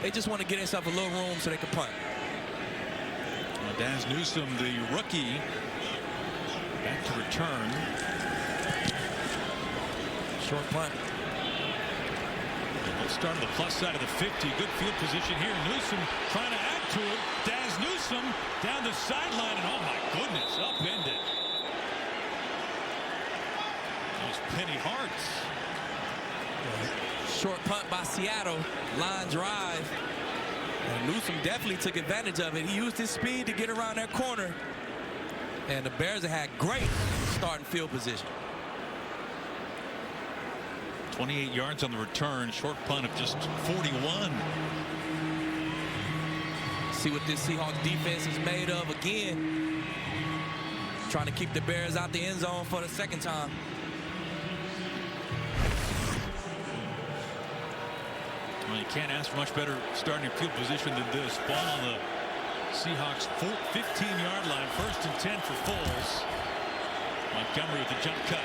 they just want to get themselves a little room so they can punt. Daz Newsome, the rookie, back to return. Short punt. Let's start on the plus side of the 50. Good field position here. Newsome trying to add to it. Daz Newsome down the sideline, and oh my goodness, upended. Those penny hearts. Short punt by Seattle. Line drive. And Newsome definitely took advantage of it. He used his speed to get around that corner. And the Bears have had great starting field position. 28 yards on the return. Short punt of just 41. See what this Seahawks defense is made of again. Trying to keep the Bears out the end zone for the second time. Well, you can't ask for much better starting field position than this. Ball on the Seahawks 15-yard line. 1st and 10 for Foles. Montgomery with the jump cut.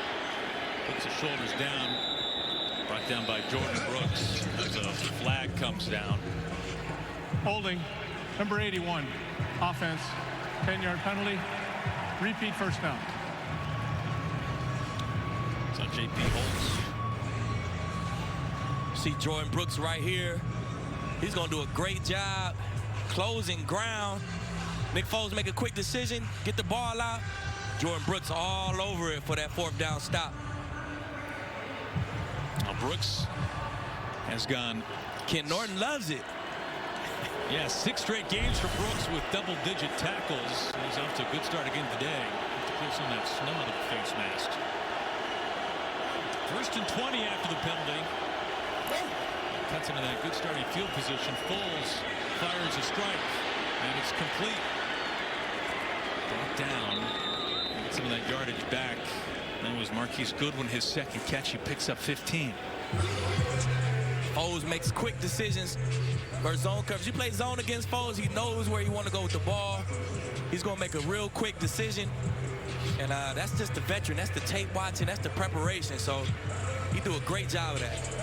Puts the shoulders down. Brought down by Jordan Brooks as a flag comes down. Holding. Number 81. Offense. 10-yard penalty. Repeat first down. So JP holds. See Jordan Brooks right here. He's going to do a great job closing ground. Nick Foles make a quick decision, get the ball out. Jordan Brooks all over it for that 4th down stop. Now Brooks has gone. Ken Norton loves it. Yeah, 6 straight games for Brooks with double-digit tackles. He's off to a good start again today. To clear some of that snow out of the face mask. 1st and 20 after the penalty. Cuts into that good starting field position. Foles fires a strike, and it's complete. Brought down. Get some of that yardage back. That was Marquise Goodwin, his 2nd catch. He picks up 15. Foles makes quick decisions for zone coverage. You play zone against Foles, he knows where you want to go with the ball. He's going to make a real quick decision. And that's just the veteran. That's the tape watching. That's the preparation. So he do a great job of that.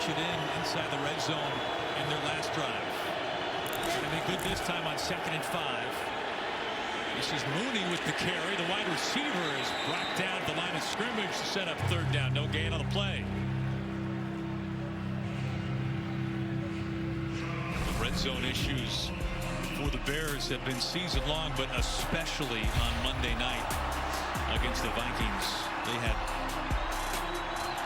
It in inside the red zone in their last drive. Going to be good this time on 2nd and 5. This is Mooney with the carry. The wide receiver is brought down at the line of scrimmage to set up 3rd down. No gain on the play. The red zone issues for the Bears have been season long, but especially on Monday night against the Vikings. They had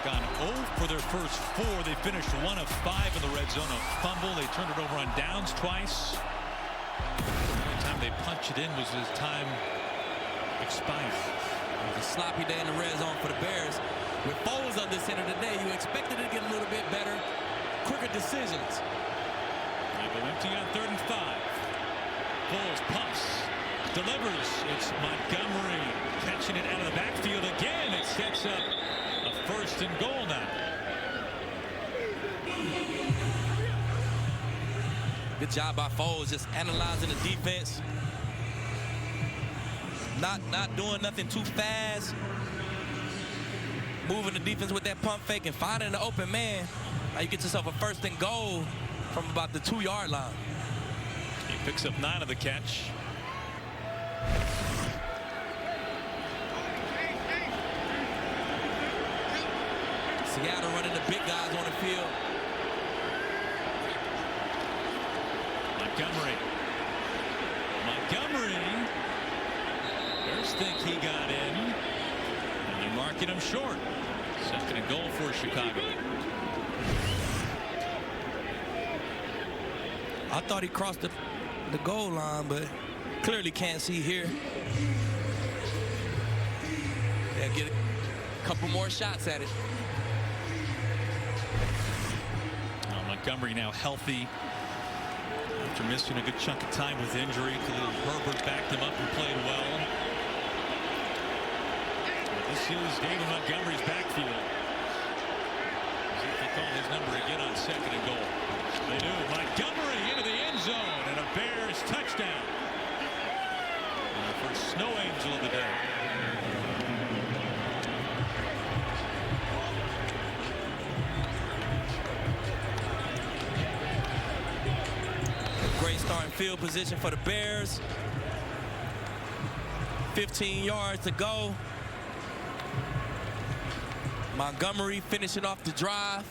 gone 0 for their first 4. They finished 1 of 5 in the red zone. A fumble. They turned it over on downs twice. The only time they punched it in was as time expired. It was a sloppy day in the red zone for the Bears. With Foles under center today, you expected it to get a little bit better. Quicker decisions. They go empty on 3rd and 5. Foles pumps. Delivers. It's Montgomery catching it out of the backfield again. It sets up 1st and goal now. Good job by Foles, just analyzing the defense. Not doing nothing too fast. Moving the defense with that pump fake and finding the open man. Now you get yourself a 1st and goal from about the 2-yard line. He picks up 9 of the catch. Seattle running the big guys on the field. Montgomery. Bears think he got in. And they're marking him short. 2nd and goal for Chicago. I thought he crossed the goal line, but clearly can't see here. They'll get a couple more shots at it. Montgomery now healthy after missing a good chunk of time with injury. Khalil Herbert backed him up and played well. This is David Montgomery's backfield. See if they call his number again on 2nd and goal. They do. Montgomery into the end zone and a Bears touchdown. First snow angel of the day. Great starting field position for the Bears. 15 yards to go. Montgomery finishing off the drive.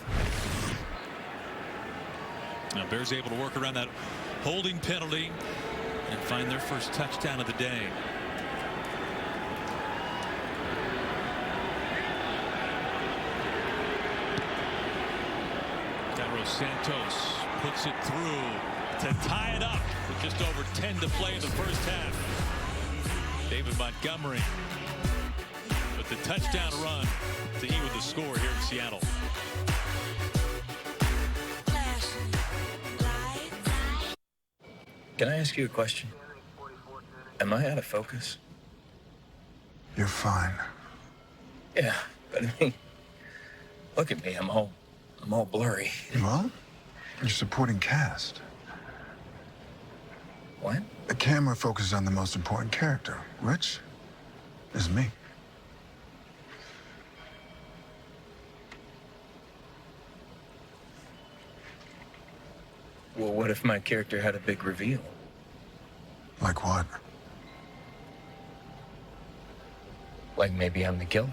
Now Bears able to work around that holding penalty and find their first touchdown of the day. Santos puts it through. to tie it up with just over 10 to play in the first half. David Montgomery with the touchdown run to even the score here in Seattle. Can I ask you a question? Am I out of focus? You're fine. Yeah, but I mean, look at me. I'm all blurry. Well, you're supporting cast. What? The camera focuses on the most important character, which is me. Well, what if my character had a big reveal? Like what? Like maybe I'm the killer.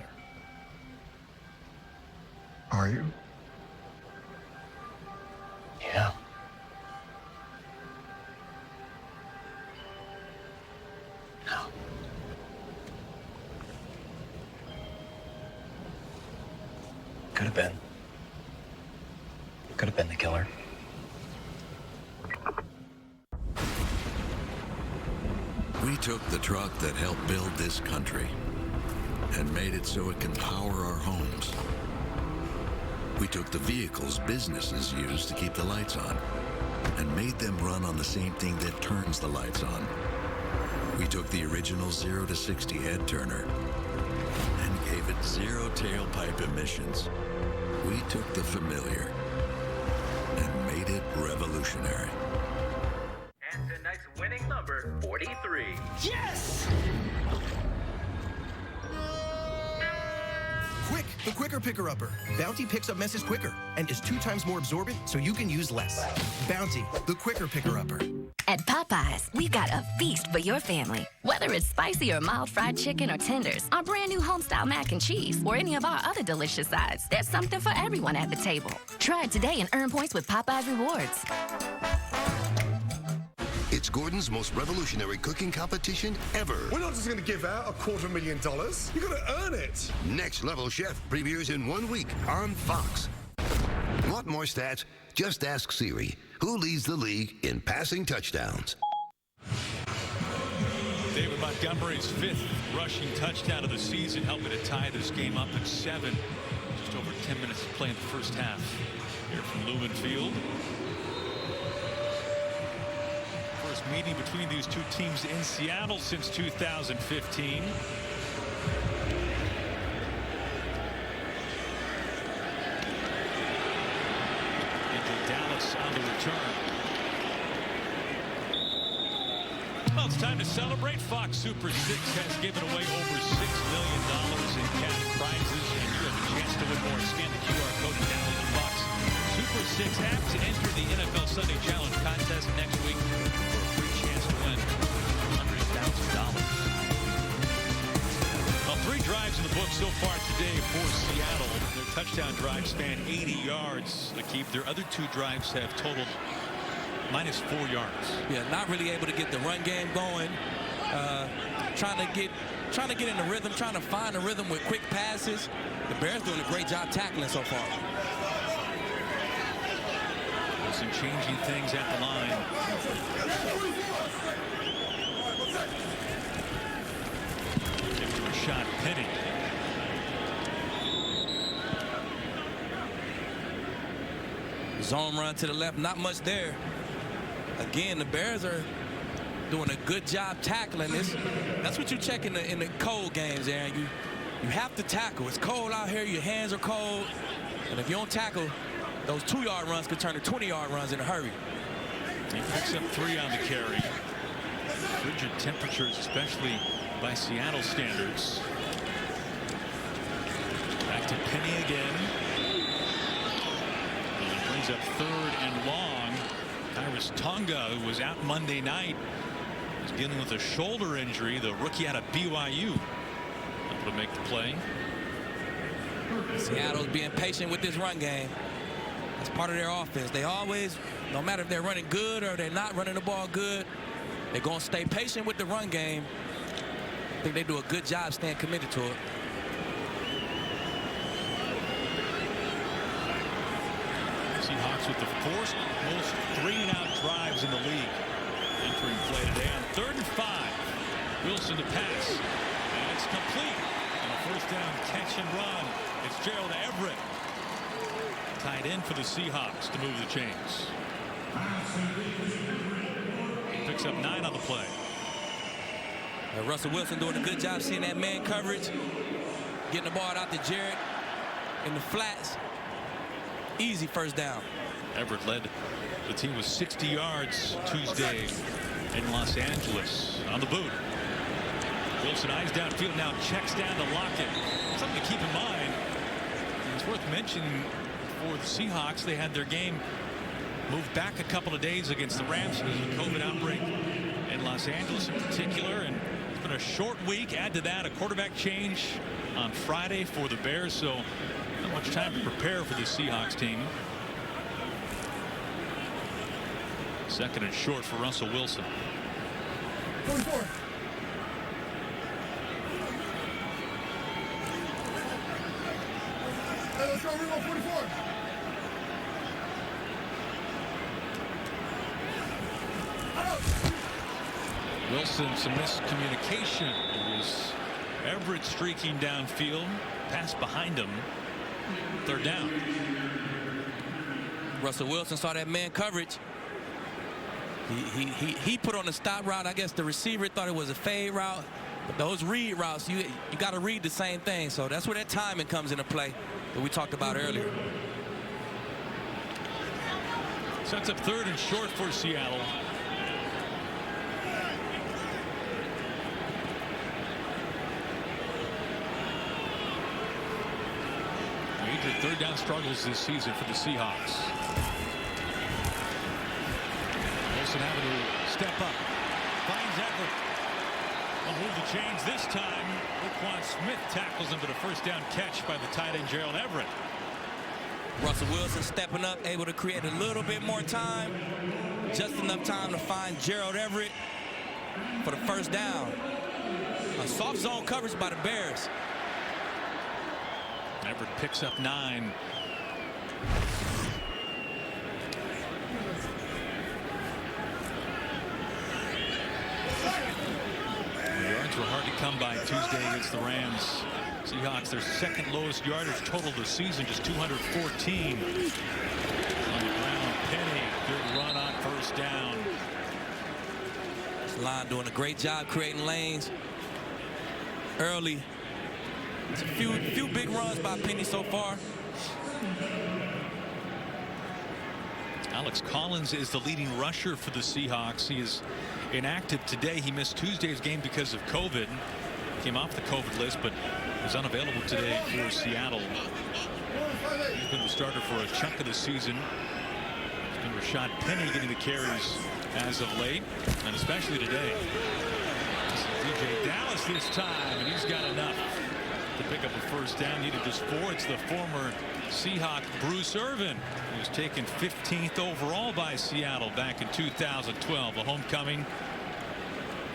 Are you? Yeah. No. Could have been. Could have been the killer. We took the truck that helped build this country and made it so it can power our homes. We took the vehicles businesses use to keep the lights on and made them run on the same thing that turns the lights on. We took the original 0 to 60 head turner and gave it 0 tailpipe emissions. We took the familiar and made it revolutionary. And tonight's winning number, 43. Yes! Quick, the quicker picker-upper. Bounty picks up messes quicker and is 2 times more absorbent so you can use less. Bounty, the quicker picker-upper. At Popeyes, we've got a feast for your family. Whether it's spicy or mild fried chicken or tenders, our brand new homestyle mac and cheese, or any of our other delicious sides, there's something for everyone at the table. Try it today and earn points with Popeyes Rewards. It's Gordon's most revolutionary cooking competition ever. We're not just going to give out $250,000. You've got to earn it. Next Level Chef premieres in 1 week on Fox. Want more stats? Just ask Siri, who leads the league in passing touchdowns. David Montgomery's 5th rushing touchdown of the season, helping to tie this game up at 7. Just over 10 minutes to play in the first half. Here from Lumen Field. First meeting between these two teams in Seattle since 2015. Dallas on the return. Well, it's time to celebrate. Fox Super 6 has given away over $6 million in cash prizes, and you have a chance to win more. Scan the QR code and download the Fox Super 6 app to enter the NFL Sunday Challenge contest next week for a free chance to win $100,000. Well, 3 drives in the book so far today for Seattle. Their touchdown drives span 80 yards. Their other 2 drives have totaled minus 4 yards. Yeah, not really able to get the run game going. Trying to get in the rhythm, trying to find a rhythm with quick passes. The Bears doing a great job tackling so far. Some changing things at the line. Give to a shot, Penny. Zone run to the left, not much there. Again, the Bears are doing a good job tackling this. That's what you check in the cold games, Aaron. You have to tackle. It's cold out here. Your hands are cold. And if you don't tackle, those 2-yard runs could turn to 20-yard runs in a hurry. He picks up 3 on the carry. Frigid temperatures, especially by Seattle standards. Back to Penny again. Brings up 3rd and long. Tyrus Tonga, who was out Monday night, is dealing with a shoulder injury. The rookie out of BYU able to make the play. Seattle's being patient with this run game. That's part of their offense. They always, no matter if they're running good or they're not running the ball good, they're going to stay patient with the run game. I think they do a good job staying committed to it. Seahawks with the fourth most 3-and-out drives in the league entering play today on 3rd and 5. Wilson to pass, and it's complete. And a first down catch and run. It's Gerald Everett tied in for the Seahawks to move the chains. He picks up 9 on the play. Russell Wilson doing a good job seeing that man coverage, getting the ball out to Jarrett in the flats. Easy first down. Everett led the team with 60 yards Tuesday in Los Angeles on the boot. Wilson eyes downfield, now checks down to Lockett. Something to keep in mind. It's worth mentioning for the Seahawks, they had their game moved back a couple of days against the Rams because of the COVID outbreak in Los Angeles in particular. And it's been a short week. Add to that a quarterback change on Friday for the Bears, so not much time to prepare for the Seahawks team. 2nd and short for Russell Wilson. 44. Hey, let's go, Remo, 44. Wilson, some miscommunication. It was Everett streaking downfield. Pass behind him. 3rd down. Russell Wilson saw that man coverage. He put on the stop route. I guess the receiver thought it was a fade route. But those read routes, you got to read the same thing. So that's where that timing comes into play that we talked about earlier. Sets up 3rd and short for Seattle. Major 3rd down struggles this season for the Seahawks. Wilson having to step up. Finds Everett. Will move the chains this time. Laquan Smith tackles him for the first down catch by the tight end Gerald Everett. Russell Wilson stepping up, able to create a little bit more time. Just enough time to find Gerald Everett for the first down. A soft zone coverage by the Bears. Everett picks up 9. The yards were hard to come by Tuesday against the Rams. Seahawks, their 2nd lowest yardage total this season, just 214. On the ground, Penny, good run on first down. This line doing a great job creating lanes early. It's a few big runs by Penny so far. Alex Collins is the leading rusher for the Seahawks. He is inactive today. He missed Tuesday's game because of COVID. Came off the COVID list, but is unavailable today for Seattle. He's been the starter for a chunk of the season. It's been Rashad Penny getting the carries as of late, and especially today. This is DJ Dallas this time, and he's got enough to pick up a first down. Needed just 4. It's the former Seahawk Bruce Irvin, who was taken 15th overall by Seattle back in 2012. A homecoming,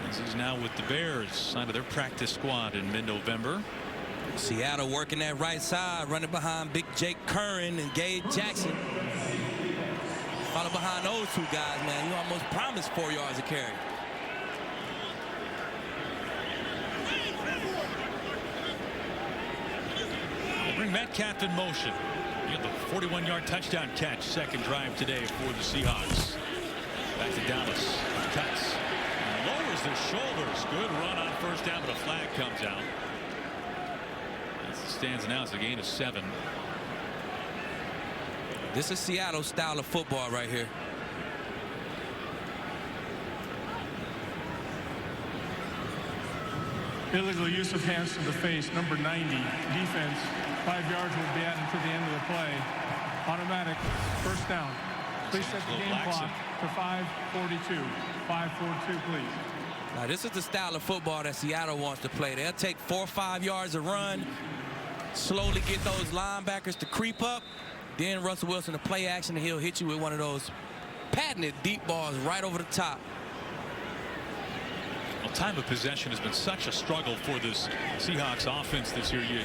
as he's now with the Bears, signed to their practice squad in mid-November. Seattle working that right side, running behind Big Jake Curran and Gabe Jackson. Follow behind those 2 guys, man. You almost promised 4 yards a carry. Bring Metcalf in motion. You get the 41-yard touchdown catch, 2nd drive today for the Seahawks. Back to Dallas. Cuts. And lowers the shoulders. Good run on first down, but a flag comes out. As it stands now, it's a gain of 7. This is Seattle's style of football right here. Illegal use of hands to the face, number 90. Defense, 5 yards will be added to the end of the play. Automatic, first down. Please set the game clock to 5:42. 5:42, please. Now, this is the style of football that Seattle wants to play. They'll take 4 or 5 yards a run, slowly get those linebackers to creep up. Then Russell Wilson to play action, and he'll hit you with one of those patented deep balls right over the top. Well, time of possession has been such a struggle for this Seahawks offense this year. You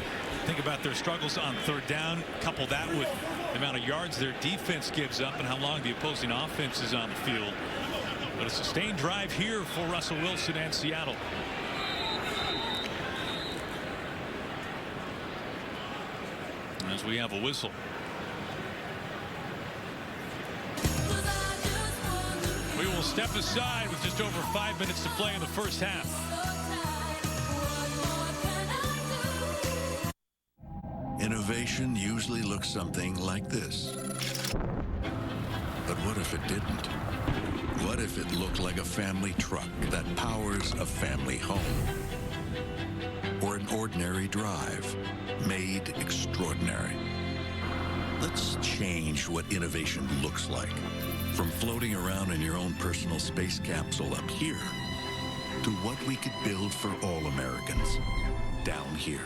think about their struggles on 3rd down, couple that with the amount of yards their defense gives up and how long the opposing offense is on the field. But a sustained drive here for Russell Wilson and Seattle. As we have a whistle. We will step aside with just over 5 minutes to play in the first half. Innovation usually looks something like this. But what if it didn't? What if it looked like a family truck that powers a family home? Or an ordinary drive made extraordinary? Let's change what innovation looks like. From floating around in your own personal space capsule up here to what we could build for all Americans down here.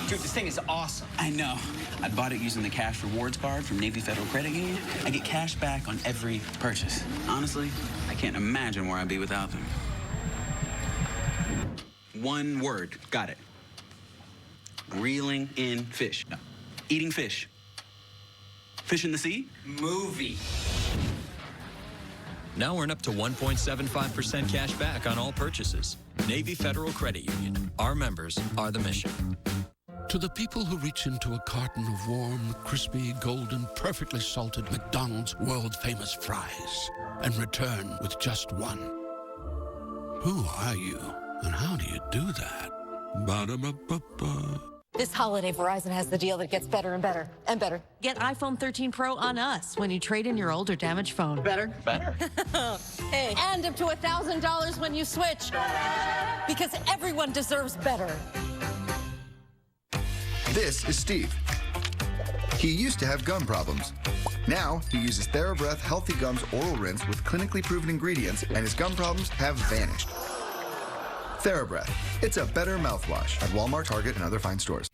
Dude, this thing is awesome. I know. I bought it using the cash rewards card from Navy Federal Credit Union. I get cash back on every purchase. Honestly, I can't imagine where I'd be without them. One word. Got it. Reeling in fish. No. Eating fish. Fish in the sea? Movie. Now earn up to 1.75% cash back on all purchases. Navy Federal Credit Union. Our members are the mission. To the people who reach into a carton of warm, crispy, golden, perfectly salted McDonald's world-famous fries and return with just one. Who are you, and how do you do that? Ba-da-ba-ba-ba. This holiday, Verizon has the deal that gets better and better and better. Get iPhone 13 Pro on us when you trade in your old or damaged phone. Better? Better. Hey, and up to $1,000 when you switch. Because everyone deserves better. This is Steve. He used to have gum problems. Now he uses TheraBreath Healthy Gums Oral Rinse with clinically proven ingredients, and his gum problems have vanished. TheraBreath. It's a better mouthwash at Walmart, Target, and other fine stores.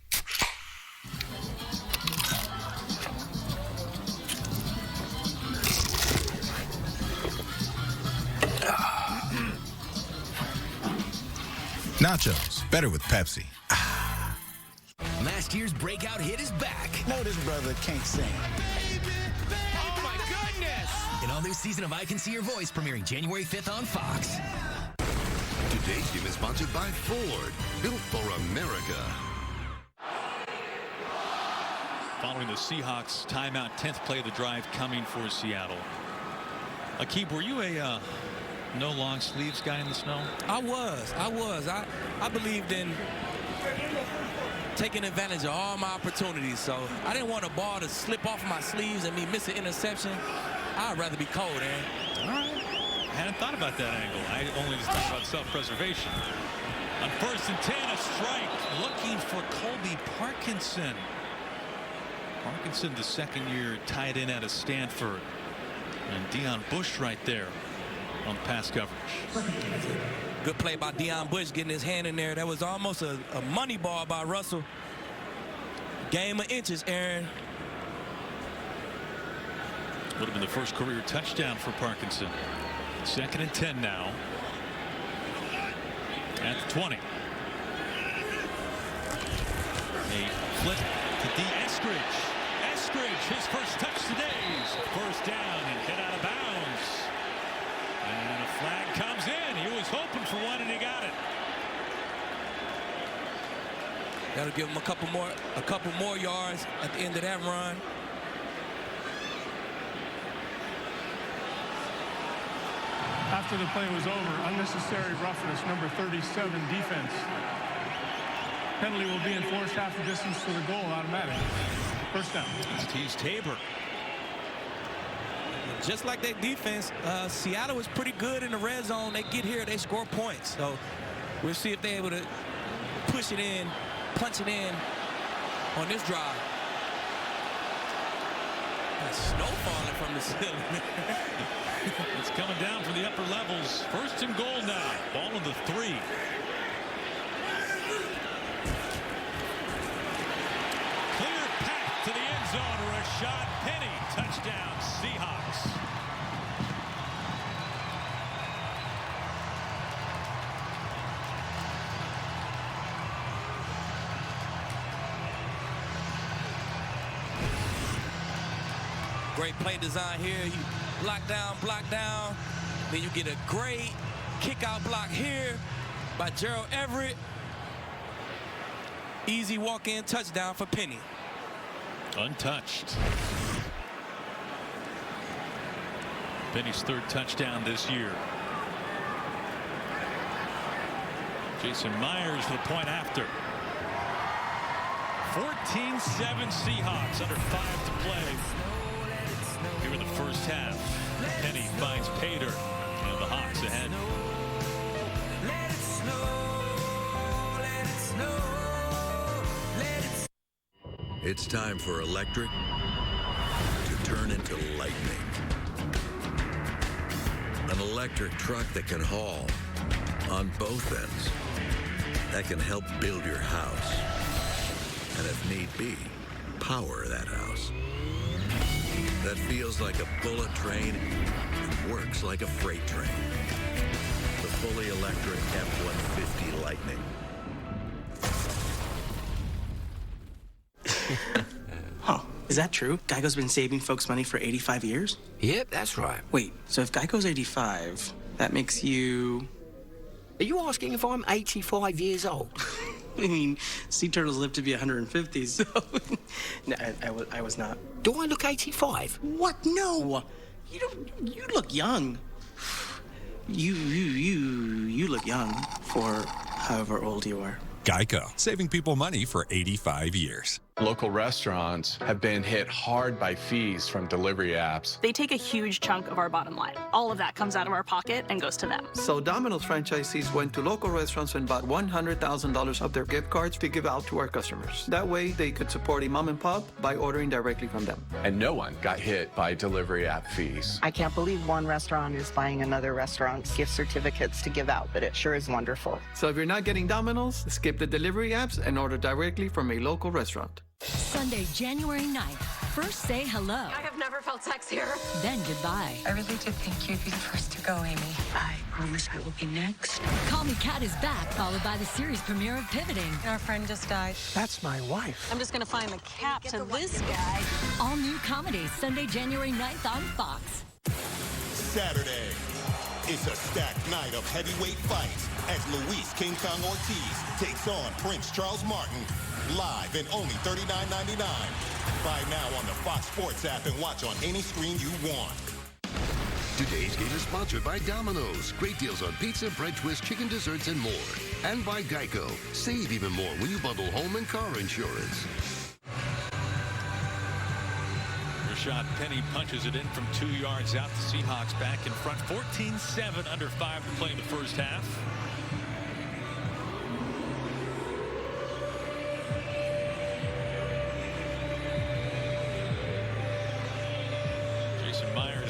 Nachos, better with Pepsi. Last year's breakout hit is back. No, this brother can't sing. Oh my goodness! An all-new season of I Can See Your Voice premiering January 5th on Fox. Today's game is sponsored by Ford, built for America. Following the Seahawks timeout, 10th play of the drive coming for Seattle. Aqib, were you a no long sleeves guy in the snow? I was. I believed in taking advantage of all my opportunities. So I didn't want a ball to slip off my sleeves and me miss an interception. I'd rather be cold, Aaron. All right. I hadn't thought about that angle. I only just thought about self-preservation. On 1st and 10, a strike. Looking for Colby Parkinson. Parkinson, the second-year tight end out of Stanford. And Deion Bush right there on pass coverage. Good play by Deion Bush getting his hand in there. That was almost a money ball by Russell. Game of inches, Aaron. Would have been the first career touchdown for Parkinson. 2nd and 10 now. At the 20. A flip to D. Eskridge. Eskridge, his first touch today. First down and hit out of bounds. And a flag comes in. He was hoping for one, and he got it. That'll give him a couple more yards at the end of that run. After the play was over, unnecessary roughness, number 37, defense. Penalty will be enforced half the distance to the goal, automatic. First down. He's Tabor. Just like that defense, Seattle was pretty good in the red zone. They get here, they score points. So we'll see if they're able to push it in, punch it in on this drive. Snow falling from the ceiling. It's coming down from the upper levels. 1st and goal now. Ball in the 3. Clear path to the end zone. Rashad Penny. Touchdown, Seahawks. Great play design here. You block down. Then you get a great kick-out block here by Gerald Everett. Easy walk-in touchdown for Penny. Untouched. Penny's third touchdown this year. Jason Myers for the point after. 14-7 Seahawks, under 5 to play. Here in the first half. Penny finds Pater, and the Hawks ahead. It's time for electric to turn into lightning. An electric truck that can haul on both ends. That can help build your house. And if need be, power that house. That feels like a bullet train and works like a freight train. The fully electric F-150 Lightning. Oh, is that true? Geico's been saving folks money for 85 years? Yep, that's right. Wait, so if Geico's 85, that makes you... Are you asking if I'm 85 years old? I mean, sea turtles live to be 150, so... No, I was not. Do I look 85? What? No! You look young. You look young for however old you are. Geico, saving people money for 85 years. Local restaurants have been hit hard by fees from delivery apps. They take a huge chunk of our bottom line. All of that comes out of our pocket and goes to them. So Domino's franchisees went to local restaurants and bought $100,000 of their gift cards to give out to our customers. That way, they could support a mom and pop by ordering directly from them. And no one got hit by delivery app fees. I can't believe one restaurant is buying another restaurant's gift certificates to give out, but it sure is wonderful. So if you're not getting Domino's, skip the delivery apps and order directly from a local restaurant. Sunday, January 9th. First say hello. I have never felt sexier. Then goodbye. I really did think you'd be the first to go, Amy. I promise I will be next. Call Me Kat is back, followed by the series premiere of Pivoting. Our friend just died. That's my wife. I'm just going to find the cap to this guy. All new comedy, Sunday, January 9th on Fox. Saturday. It's a stacked night of heavyweight fights as Luis King Kong Ortiz takes on Prince Charles Martin. Live and only $39.99. Buy now on the Fox Sports app and watch on any screen you want. Today's game is sponsored by Domino's. Great deals on pizza, bread twist, chicken desserts, and more. And by Geico. Save even more when you bundle home and car insurance. Rashad Penny punches it in from 2 yards out. The Seahawks back in front. 14-7, under 5 to play in the first half.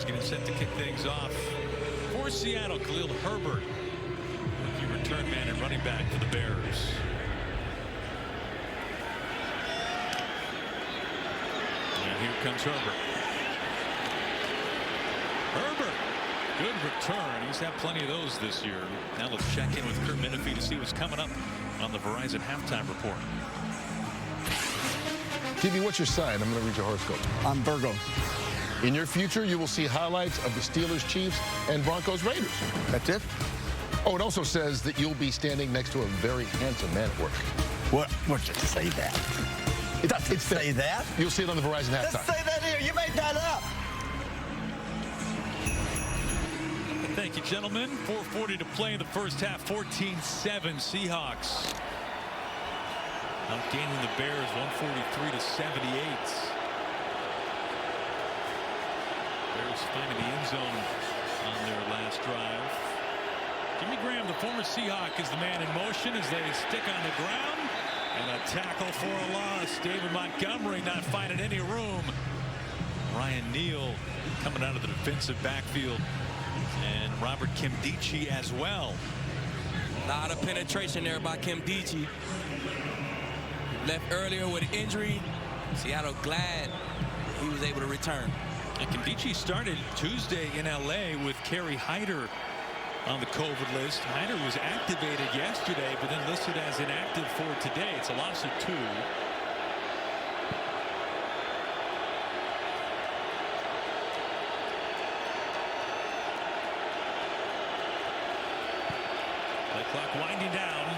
Getting set to kick things off for Seattle. Khalil Herbert, rookie return man and running back for the Bears. And here comes Herbert. Good return. He's had plenty of those this year. Now let's check in with Kurt Menefee to see what's coming up on the Verizon halftime report. TV, what's your sign? I'm going to read your horoscope. I'm Virgo. In your future, you will see highlights of the Steelers, Chiefs, and Broncos, Raiders. That's it? Oh, it also says that you'll be standing next to a very handsome man at work. What does it say that? It doesn't say that. You'll see it on the Verizon halftime. Let's say that here. You made that up. Thank you, gentlemen. 4:40 to play in the first half. 14-7 Seahawks. Outgaining the Bears 143-78. Bears finding the end zone on their last drive. Jimmy Graham, the former Seahawk, is the man in motion as they stick on the ground. And a tackle for a loss. David Montgomery not finding any room. Ryan Neal coming out of the defensive backfield. And Robert Kimdichie as well. A lot of penetration there by Kimdichie. Left earlier with an injury. Seattle glad he was able to return. And Kimdichie started Tuesday in LA with Kerry Hyder on the COVID list. Hyder was activated yesterday, but then listed as inactive for today. It's a loss of 2. Clock winding down.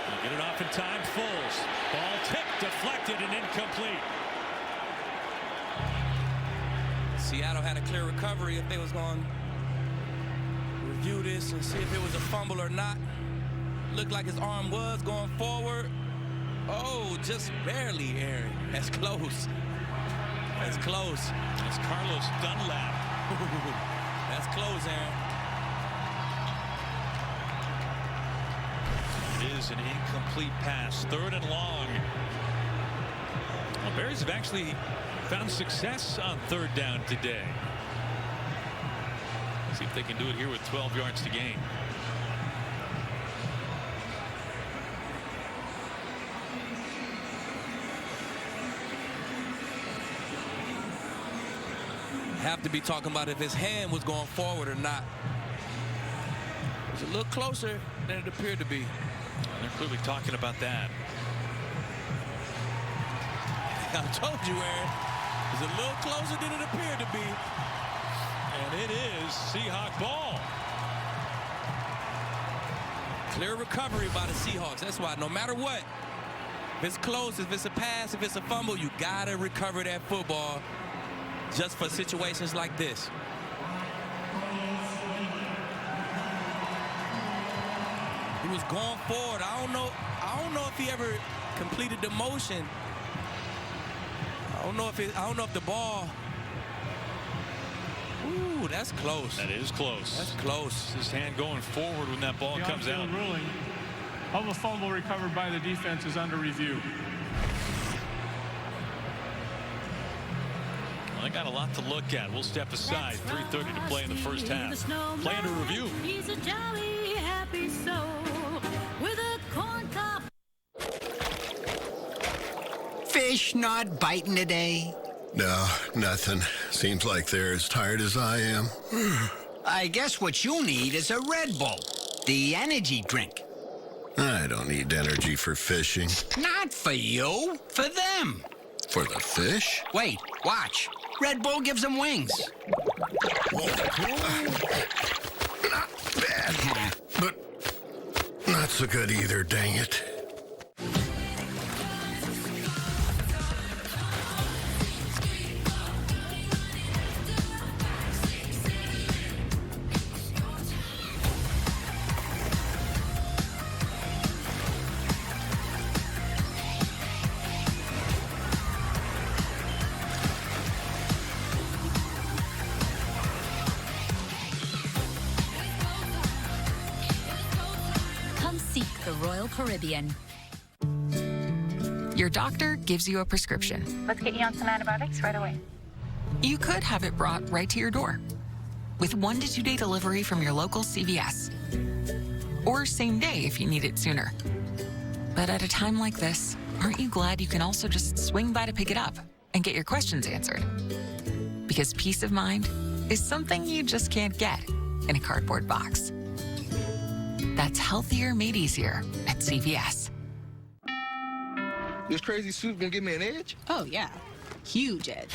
He'll get it off in time. Foles. Ball tipped, deflected, and incomplete. Seattle had a clear recovery if they was going to review this and see if it was a fumble or not. Looked like his arm was going forward. Oh, just barely, Aaron. That's close. That's close. That's Carlos Dunlap. That's close, Aaron. It is an incomplete pass. 3rd and long. Well, Bears have actually found success on 3rd down today. See if they can do it here with 12 yards to gain. Have to be talking about if his hand was going forward or not. It was a little closer than it appeared to be. They're clearly talking about that. I told you, Aaron. It was a little closer than it appeared to be. And it is Seahawk ball. Clear recovery by the Seahawks. That's why no matter what, if it's close, if it's a pass, if it's a fumble, you got to recover that football just for situations like this. He was going forward. I don't know if he ever completed the motion. I don't know if the ball. Ooh, that's close. That is close. That's close. His hand going forward when that ball comes out. The ruling of a fumble recovered by the defense is under review. Well, they got a lot to look at. We'll step aside. 3:30 to play in the first half. Play under review. He's a jolly, happy soul with a corn cob. Fish not biting today? No, nothing. Seems like they're as tired as I am. I guess what you need is a Red Bull, the energy drink. I don't need energy for fishing. Not for you, for them. For the fish? Wait, watch. Red Bull gives them wings. Not bad, but not so good either, dang it. The Royal Caribbean. Your doctor gives you a prescription. Let's get you on some antibiotics right away. You could have it brought right to your door with 1 to 2 day delivery from your local CVS. Or same day if you need it sooner. But at a time like this, aren't you glad you can also just swing by to pick it up and get your questions answered? Because peace of mind is something you just can't get in a cardboard box. That's healthier made easier at CVS. This crazy suit gonna give me an edge? Oh, yeah. Huge edge.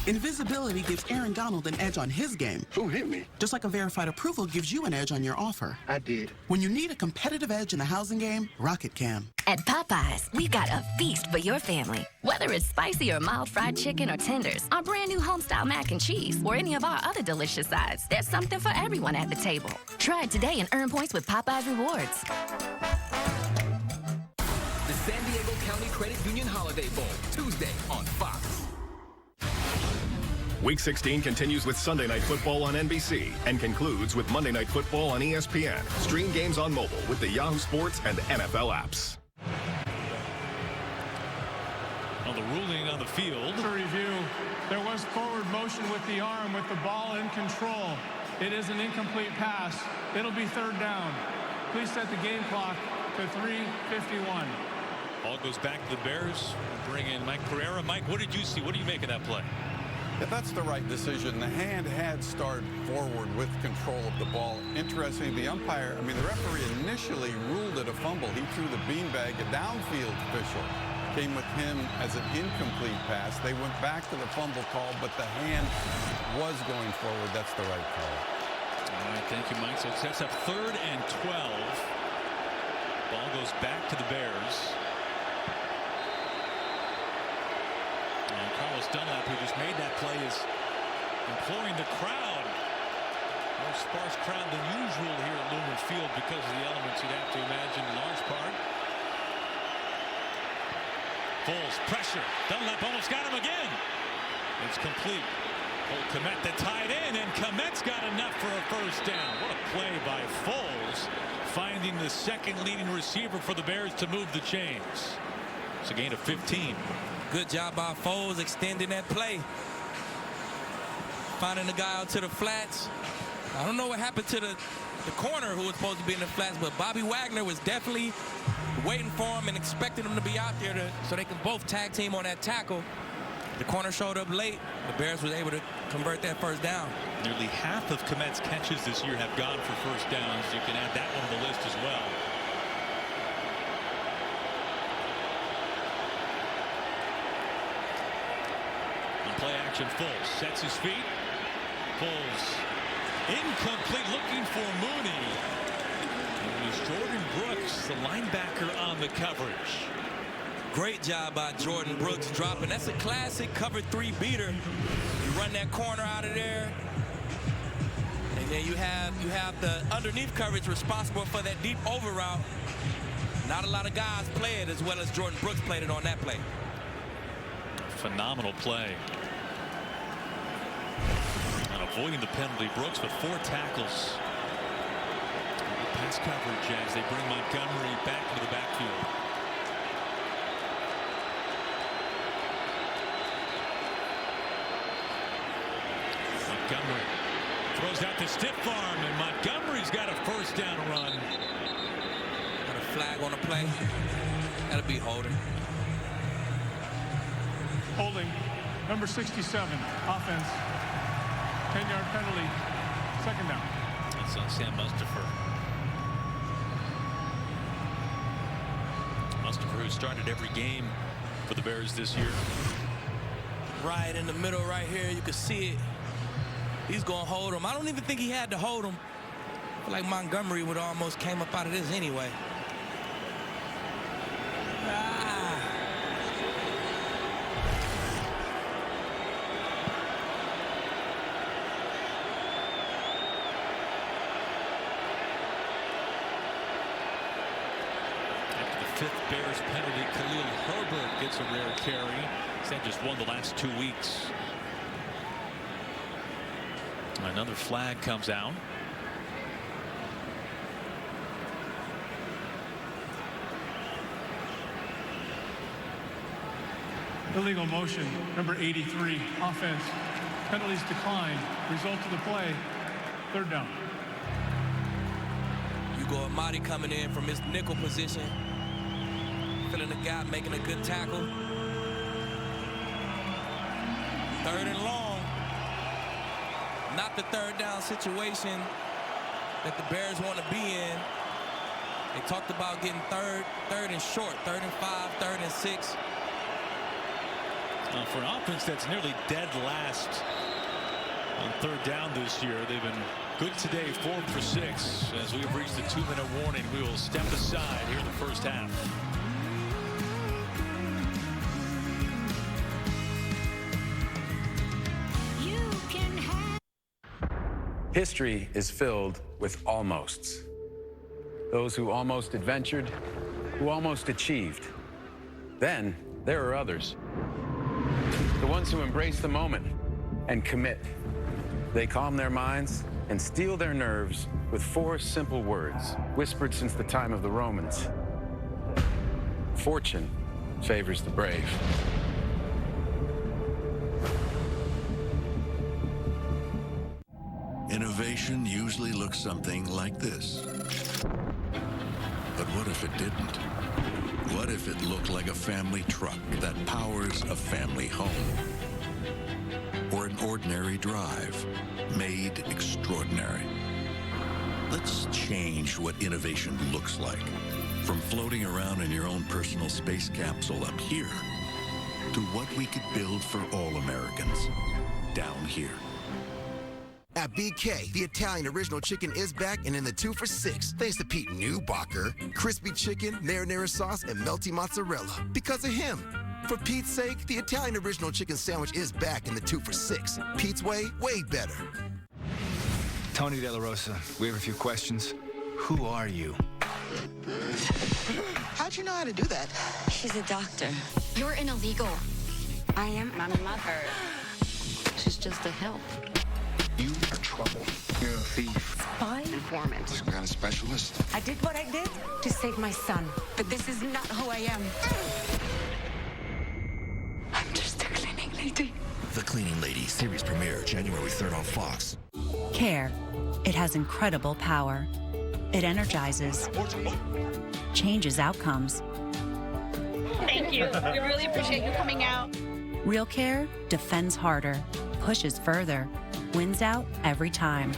Invisibility gives Aaron Donald an edge on his game. Who hit me? Just like a verified approval gives you an edge on your offer. I did. When you need a competitive edge in the housing game, Rocket can. At Popeyes, we've got a feast for your family. Whether it's spicy or mild fried chicken or tenders, our brand new homestyle mac and cheese, or any of our other delicious sides, there's something for everyone at the table. Try it today and earn points with Popeyes Rewards. The San Diego County Credit Union Holiday Bowl, Tuesday on Fox. Week 16 continues with Sunday Night Football on NBC and concludes with Monday Night Football on ESPN. Stream games on mobile with the Yahoo Sports and NFL apps. On the ruling on the field. For review, there was forward motion with the arm with the ball in control. It is an incomplete pass. It'll be 3rd down. Please set the game clock to 3:51. Ball goes back to the Bears. Bring in Mike Pereira. Mike, what did you see? What do you make of that play? Yeah, that's the right decision. The hand had started forward with control of the ball. Interesting, the umpire, the referee initially ruled it a fumble. He threw the beanbag. A downfield official came with him as an incomplete pass. They went back to the fumble call, but the hand was going forward. That's the right call. All right, thank you, Mike. So it sets up 3rd and 12. Ball goes back to the Bears. And Carlos Dunlap, who just made that play, is imploring the crowd. More sparse crowd than usual here at Lumen Field because of the elements you'd have to imagine in large part. Foles, pressure. Dunlap almost got him again. It's complete. Old Kmet that tied in, and Kmet's got enough for a first down. What a play by Foles, finding the second leading receiver for the Bears to move the chains. It's a gain of 15. Good job by Foles extending that play. Finding the guy out to the flats. I don't know what happened to the corner who was supposed to be in the flats, but Bobby Wagner was definitely waiting for him and expecting him to be out there so they can both tag team on that tackle. The corner showed up late. The Bears was able to convert that first down. Nearly half of Kmet's catches this year have gone for first downs. You can add that one to the list as well. On play action, Foles sets his feet. Pulls. Incomplete, looking for Mooney. It was Jordan Brooks, the linebacker, on the coverage. Great job by Jordan Brooks dropping. That's a classic cover 3 beater. You run that corner out of there, and then you have the underneath coverage responsible for that deep over route. Not a lot of guys play it as well as Jordan Brooks played it on that play. Phenomenal play. And avoiding the penalty, Brooks with 4 tackles. Pass coverage as they bring Montgomery back to the backfield. Montgomery throws out the stiff arm, and Montgomery's got a first down run. Got a flag on the play. That'll be holding. Holding. Number 67. Offense. 10-yard penalty. Second down. That's on Sam Mustipher. Mustipher, who started every game for the Bears this year. Right in the middle right here. You can see it. He's going to hold him. I don't even think he had to hold him. I feel like Montgomery would almost came up out of this anyway. After the 5th Bears penalty, Khalil Herbert gets a rare carry. He's had just one the last 2 weeks. Another flag comes out. Illegal motion. Number 83. Offense. Penalties declined. Result of the play. 3rd down. Hugo Amadi coming in from his nickel position. Filling the gap, making a good tackle. 3rd and long. Not the 3rd down situation that the Bears want to be in. They talked about getting third and short, 3rd and 5, 3rd and 6. For an offense that's nearly dead last on 3rd down this year, they've been good today, 4 for 6. As we've reached the 2-minute warning, we will step aside here in the first half. History is filled with almosts. Those who almost adventured, who almost achieved. Then there are others. The ones who embrace the moment and commit. They calm their minds and steel their nerves with 4 simple words, whispered since the time of the Romans. Fortune favors the brave. Innovation usually looks something like this. But what if it didn't? What if it looked like a family truck that powers a family home? Or an ordinary drive made extraordinary? Let's change what innovation looks like. From floating around in your own personal space capsule up here to what we could build for all Americans down here. At BK, the Italian original chicken is back and in the 2 for $6. Thanks to Pete Newbacher. Crispy chicken, marinara sauce, and melty mozzarella. Because of him. For Pete's sake, the Italian original chicken sandwich is back in the 2 for $6. Pete's way better. Tony De La Rosa, we have a few questions. Who are you? How'd you know how to do that? She's a doctor. You're an illegal. I am. I'm not her. She's just a help. You are trouble. You're a thief. Spy informant. Some kind of specialist. I did what I did to save my son. But this is not who I am. I'm just a cleaning lady. The Cleaning Lady series premiere January 3rd on Fox. Care. It has incredible power. It energizes, changes outcomes. Thank you. We really appreciate you coming out. Real Care defends harder, pushes further, wins out every time.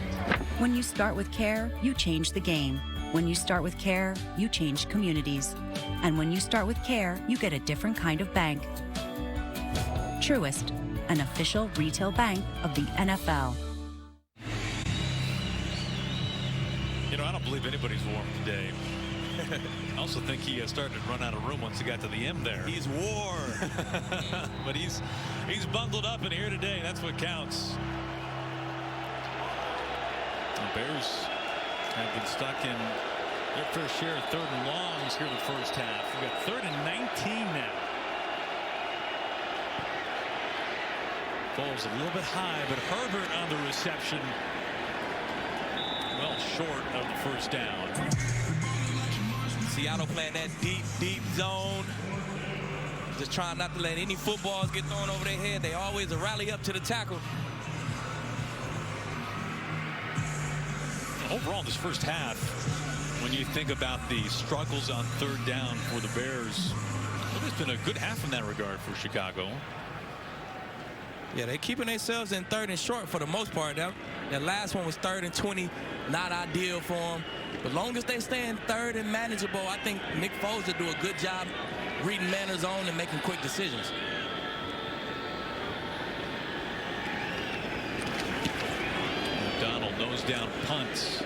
When you start with Care, you change the game. When you start with Care, you change communities. And when you start with Care, you get a different kind of bank. Truist, an official retail bank of the NFL. You know, I don't believe anybody's warm today. I also think he started to run out of room once he got to the M there. He's warm. But he's bundled up in here today. That's what counts. The Bears have been stuck in their fair share of 3rd and longs here in the first half. We've got 3rd and 19 now. Falls a little bit high, but Herbert on the reception. Well short of the first down. Seattle playing that deep zone. Just trying not to let any footballs get thrown over their head. They always rally up to the tackle. Overall, in this first half, when you think about the struggles on 3rd down for the Bears, well, it's been a good half in that regard for Chicago. Yeah, they're keeping themselves in 3rd and short for the most part. That last one was 3rd and 20. Not ideal for them. But long as they stay in 3rd and manageable, I think Nick Foles will do a good job reading man of zone and making quick decisions. Donald nose down punts.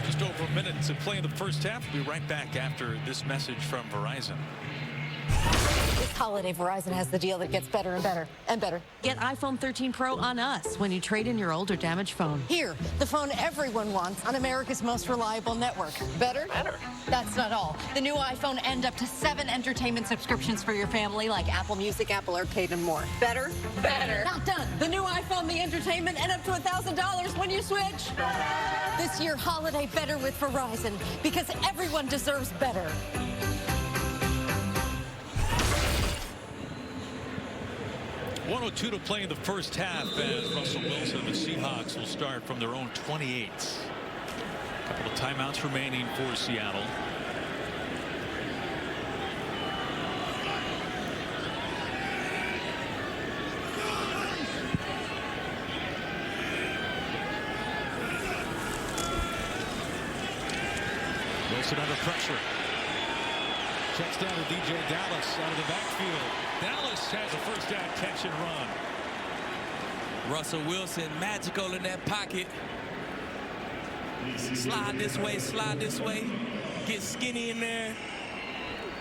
Just over a minute to play in the first half. We'll be right back after this message from Verizon. This holiday, Verizon has the deal that gets better and better and better. Get iPhone 13 Pro on us when you trade in your old or damaged phone. Here, the phone everyone wants on America's most reliable network. Better? Better. That's not all. The new iPhone and up to 7 entertainment subscriptions for your family, like Apple Music, Apple Arcade, and more. Better? Better. Not done. The new iPhone, the entertainment, and up to $1,000 when you switch. This year, holiday better with Verizon, because everyone deserves better. 1:02 to play in the first half as Russell Wilson and the Seahawks will start from their own 28. A couple of timeouts remaining for Seattle. Wilson under pressure. Checks down to DJ Dallas out of the backfield. Dallas has a first down catch and run. Russell Wilson magical in that pocket. Slide this way, get skinny in there,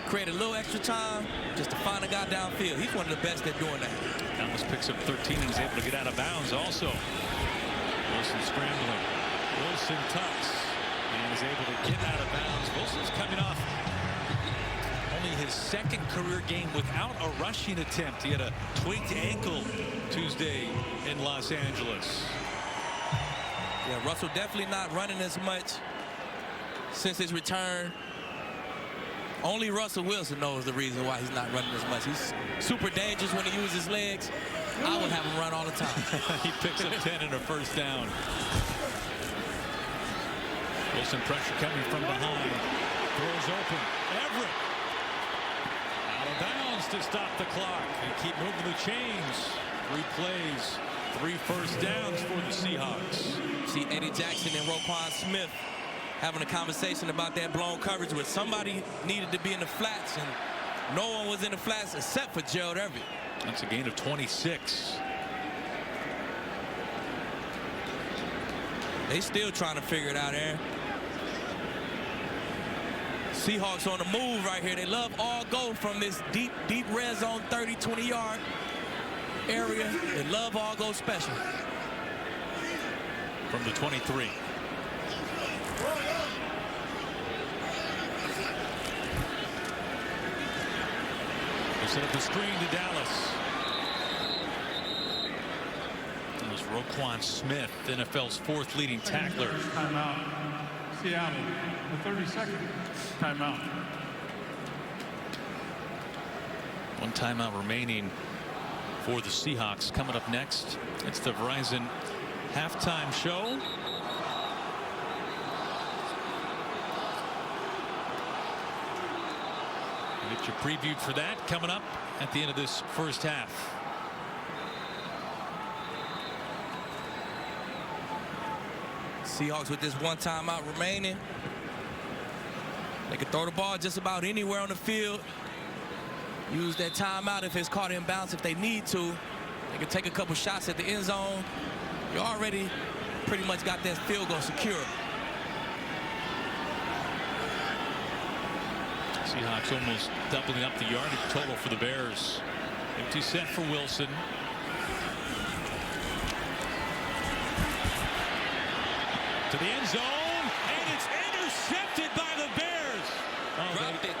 create a little extra time just to find a guy downfield. He's one of the best at doing that. Dallas picks up 13 and is able to get out of bounds also. Wilson scrambling. Wilson tucks and is able to get out of bounds. Wilson's coming off his second career game without a rushing attempt. He had a tweaked ankle Tuesday in Los Angeles. Yeah, Russell definitely not running as much since his return. Only Russell Wilson knows the reason why he's not running as much. He's super dangerous when he uses his legs. I would have him run all the time. He picks up 10 and a first down. Wilson pressure coming from behind. Throws open. Everett. Bounds to stop the clock and keep moving the chains. 3 plays, 3 first downs for the Seahawks. See Eddie Jackson and Roquan Smith having a conversation about that blown coverage where somebody needed to be in the flats, and No one was in the flats except for Gerald Everett. That's a gain of 26. They still trying to figure it out, Aaron. Seahawks on the move right here. They love all go from this deep red zone 30, 20-yard area. They love all go special. From the 23. They set up the screen to Dallas. It was Roquan Smith, NFL's 4th leading tackler. Timeout. Seattle, the 32nd timeout. One timeout remaining for the Seahawks. Coming up next, it's the Verizon halftime show. We'll get you previewed for that coming up at the end of this first half. Seahawks with this one timeout remaining. They can throw the ball just about anywhere on the field. Use that timeout if it's caught in bounds if they need to. They can take a couple shots at the end zone. You already pretty much got that field goal secure. Seahawks almost doubling up the yardage total for the Bears. Empty set for Wilson. To the end zone, and it's intercepted by the Bears.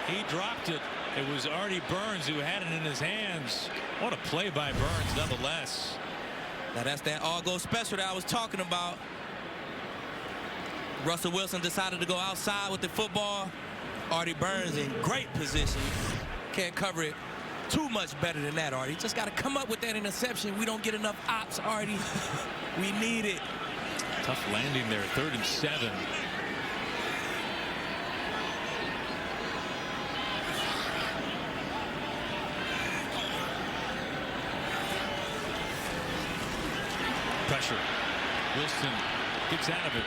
He dropped it. It was Artie Burns who had it in his hands. What a play by Burns, nonetheless. Now that's that all-go special that I was talking about. Russell Wilson decided to go outside with the football. Artie Burns in great position. Can't cover it too much better than that, Artie. Just got to come up with that interception. We don't get enough ops, Artie. We need it. Tough landing there, 3rd and 7. Pressure. Wilson gets out of it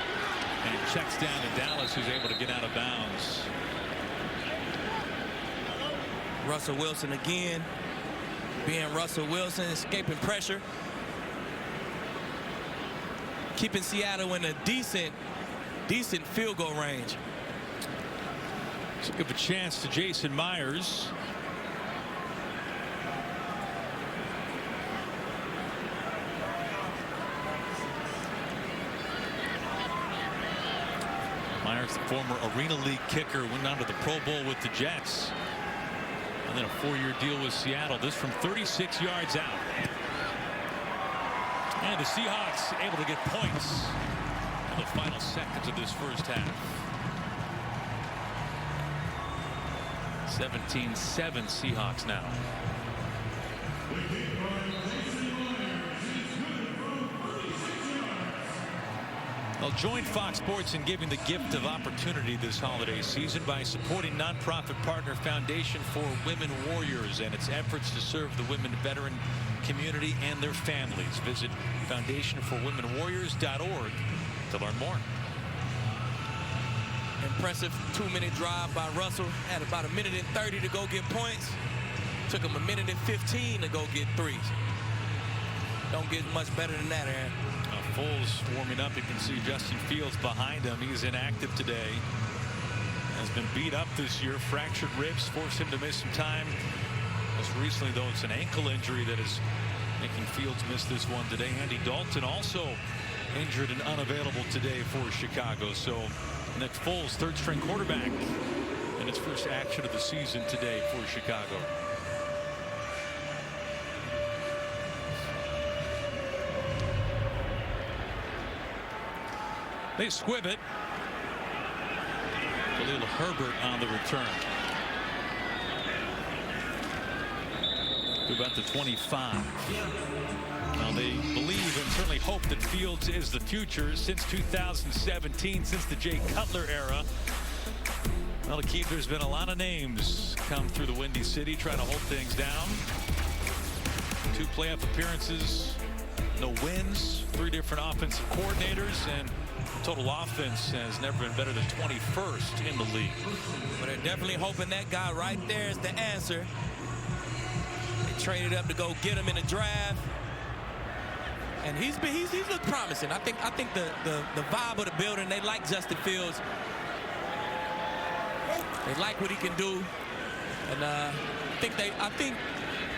and checks down to Dallas, who's able to get out of bounds. Russell Wilson again, being Russell Wilson, escaping pressure. Keeping Seattle in a decent field goal range. So give a chance to Jason Myers. Myers, the former Arena League kicker, went on to the Pro Bowl with the Jets. And then a 4-year deal with Seattle. This from 36 yards out. And the Seahawks able to get points in the final seconds of this first half. 17-7 Seahawks now. Well, join Fox Sports in giving the gift of opportunity this holiday season by supporting nonprofit partner Foundation for Women Warriors and its efforts to serve the women veteran community and their families. Visit foundationforwomenwarriors.org to learn more. Impressive 2-minute drive by Russell. Had about 1:30 to go get points. Took him 1:15 to go get 3. Don't get much better than that, Aaron. Foles warming up. You can see Justin Fields behind him. He's inactive today. Has been beat up this year. Fractured ribs forced him to miss some time. Most recently, though, it's an ankle injury that is making Fields miss this one today. Andy Dalton also injured and unavailable today for Chicago. So Nick Foles, 3rd-string quarterback, in his first action of the season today for Chicago. They squib it. Khalil Herbert on the return. To about the 25. Now they believe and certainly hope that Fields is the future. Since 2017, since the Jay Cutler era. Well, Akeem, there's been a lot of names come through the Windy City trying to hold things down. 2 playoff appearances, no wins, 3 different offensive coordinators, and Total offense has never been better than 21st in the league. But they're definitely hoping that guy right there is the answer. They traded up to go get him in the draft. And he's looked promising. I think the vibe of the building, they like Justin Fields. They like what he can do. And I think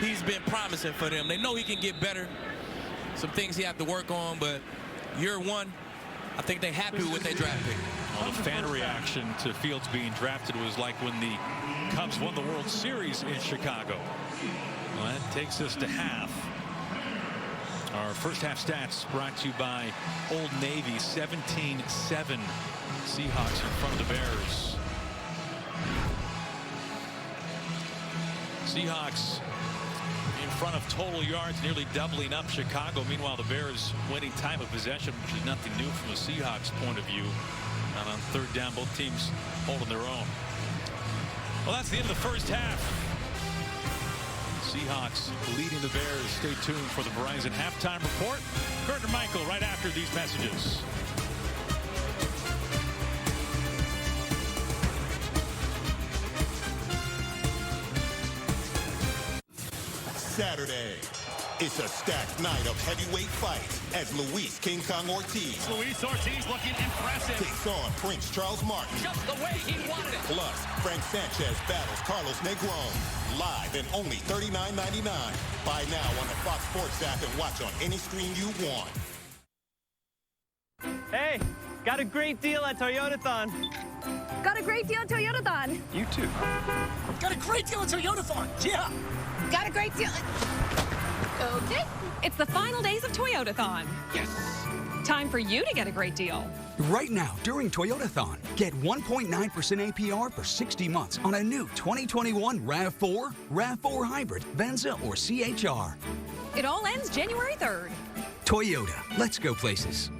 he's been promising for them. They know he can get better. Some things he have to work on, but year one, I think they're happy with what they draft pick. Well, the fan reaction to Fields being drafted was like when the Cubs won the World Series in Chicago. Well, that takes us to half. Our first half stats brought to you by Old Navy. 17-7 Seahawks in front of the Bears. Seahawks in front of total yards, nearly doubling up Chicago. Meanwhile, the Bears winning time of possession, which is nothing new from a Seahawks point of view. And on third down, both teams holding their own. Well, that's the end of the first half. Seahawks leading the Bears. Stay tuned for the Verizon halftime report. Kurt and Michael right after these messages. Saturday. It's a stacked night of heavyweight fights as Luis King Kong Ortiz looking impressive. Takes on Prince Charles Martin. Just the way he wanted it. Plus, Frank Sanchez battles Carlos Negron. Live and only $39.99. Buy now on the Fox Sports app and watch on any screen you want. Hey, got a great deal at Toyotathon. Got a great deal at Toyotathon. You too. Got a great deal at Toyotathon. Yeah. Got a great deal. Okay, it's the final days of Toyotathon. Yes. Time for you to get a great deal. Right now, during Toyotathon, get 1.9% APR for 60 months on a new 2021 RAV4, RAV4 Hybrid, Venza, or CHR. It all ends January 3rd. Toyota, let's go places.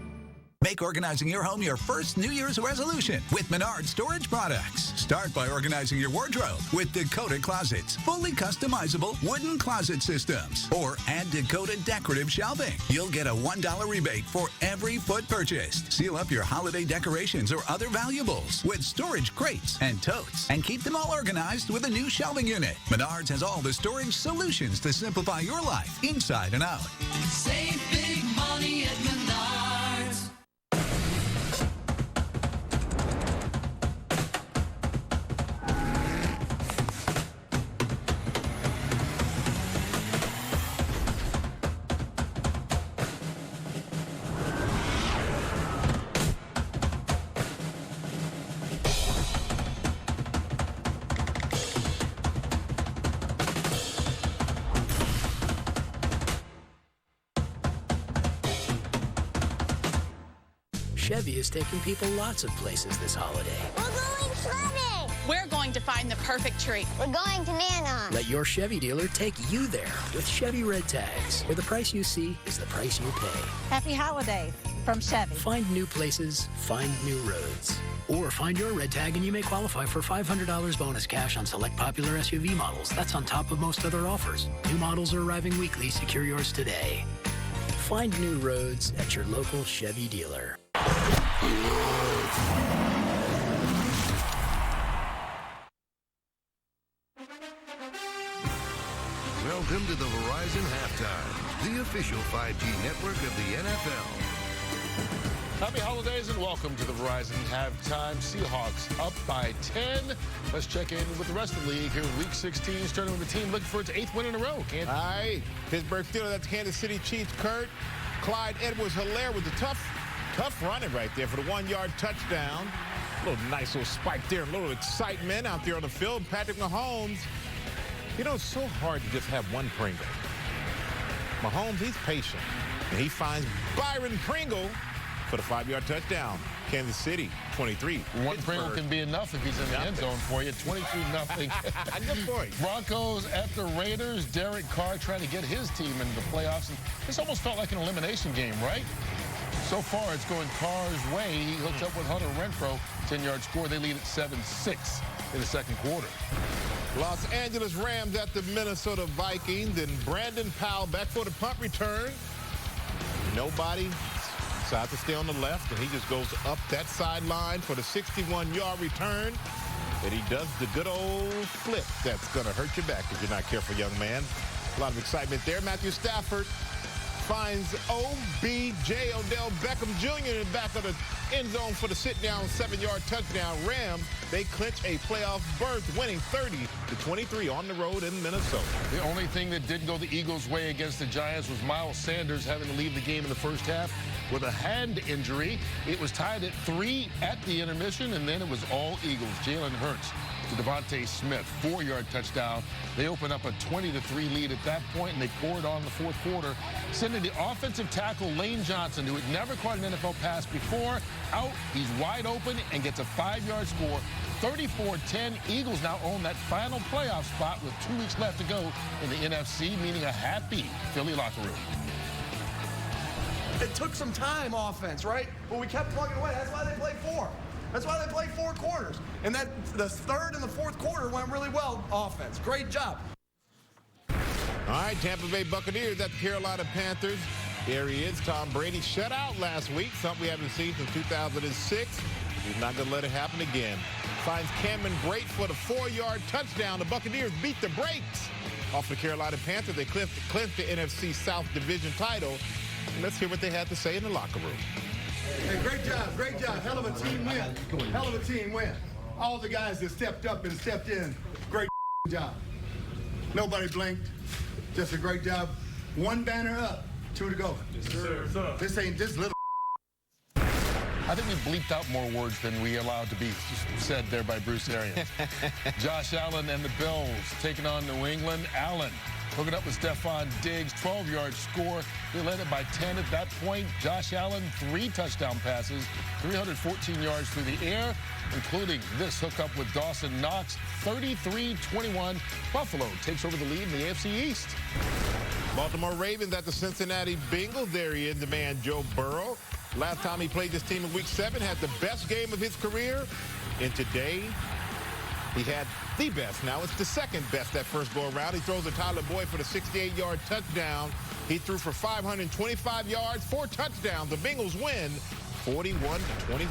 Make organizing your home your first New Year's resolution with Menard Storage Products. Start by organizing your wardrobe with Dakota Closets, fully customizable wooden closet systems. Or add Dakota decorative shelving. You'll get a $1 rebate for every foot purchased. Seal up your holiday decorations or other valuables with storage crates and totes. And keep them all organized with a new shelving unit. Menards has all the storage solutions to simplify your life inside and out. Save big money at Menards. Chevy is taking people lots of places this holiday. We're going swimming. We're going to find the perfect tree. We're going to Nana. Let your Chevy dealer take you there with Chevy Red Tags, where the price you see is the price you pay. Happy holidays from Chevy. Find new places, find new roads. Or find your red tag and you may qualify for $500 bonus cash on select popular SUV models. That's on top of most other offers. New models are arriving weekly. Secure yours today. Find new roads at your local Chevy dealer. Welcome to the Verizon Halftime, the official 5G network of the NFL. Happy holidays and welcome to the Verizon Halftime. Seahawks up by 10. Let's check in with the rest of the league here in Week 16, starting with the team looking for its 8th win in a row. All right, Pittsburgh Steelers, that's Kansas City Chiefs. Kurt, Clyde Edwards-Helaire with the tough running right there for the 1-yard touchdown. A little nice little spike there, a little excitement out there on the field. Patrick Mahomes, you know, it's so hard to just have one Pringle. Mahomes, he's patient, and he finds Byron Pringle for the 5-yard touchdown. Kansas City, 23. One Pringle can be enough if he's in the end zone for you. 22-0. Good point. Broncos at the Raiders. Derek Carr trying to get his team into the playoffs. And this almost felt like an elimination game, right? So far, it's going Carr's way. He hooks up with Hunter Renfrow. 10-yard score. They lead at 7-6 in the second quarter. Los Angeles Rams at the Minnesota Vikings. And Brandon Powell back for the punt return. Nobody Decides to stay on the left, and he just goes up that sideline for the 61-yard return. And he does the good old flip that's going to hurt your back if you're not careful, young man. A lot of excitement there. Matthew Stafford finds OBJ, Odell Beckham Jr. in the back of the end zone for the sit-down 7-yard touchdown. Rams, they clinch a playoff berth, winning 30-23 on the road in Minnesota. The only thing that didn't go the Eagles' way against the Giants was Miles Sanders having to leave the game in the first half with a hand injury. It was tied at 3 at the intermission, and then it was all Eagles. Jalen Hurts to Devontae Smith, 4-yard touchdown. They open up a 20-3 lead at that point, and they poured on the fourth quarter, sending the offensive tackle Lane Johnson, who had never caught an NFL pass before, out. He's wide open and gets a 5-yard score. 34-10. Eagles now own that final playoff spot with 2 weeks left to go in the NFC, meaning a happy Philly locker room. It took some time, offense, right? But we kept plugging away. That's why they played 4. That's why they played 4 quarters. And then the third and the fourth quarter went really well, offense. Great job. All right, Tampa Bay Buccaneers at the Carolina Panthers. There he is. Tom Brady shut out last week, something we haven't seen since 2006. He's not going to let it happen again. Finds Cameron Brate for the 4-yard touchdown. The Buccaneers beat the brakes off the Carolina Panthers. They clinched the NFC South Division title. And let's hear what they had to say in the locker room. Hey, great job, great job. Hell of a team win. Hell of a team win. All the guys that stepped up and stepped in, great job. Nobody blinked. Just a great job. 1 banner up, 2 to go. Yes, sir. This ain't this little. I think we bleeped out more words than we allowed to be said there by Bruce Arians. Josh Allen and the Bills taking on New England. Allen hooking up with Stephon Diggs, 12-yard score. They led it by 10 at that point. Josh Allen, 3 touchdown passes, 314 yards through the air, including this hookup with Dawson Knox, 33-21. Buffalo takes over the lead in the AFC East. Baltimore Ravens at the Cincinnati Bengals. There he is, the man Joe Burrow. Last time he played this team in Week 7, had the best game of his career. And today, he had the best. Now it's the second best that first go around. He throws to Tyler Boyd for the 68-yard touchdown. He threw for 525 yards, 4 touchdowns. The Bengals win 41-21.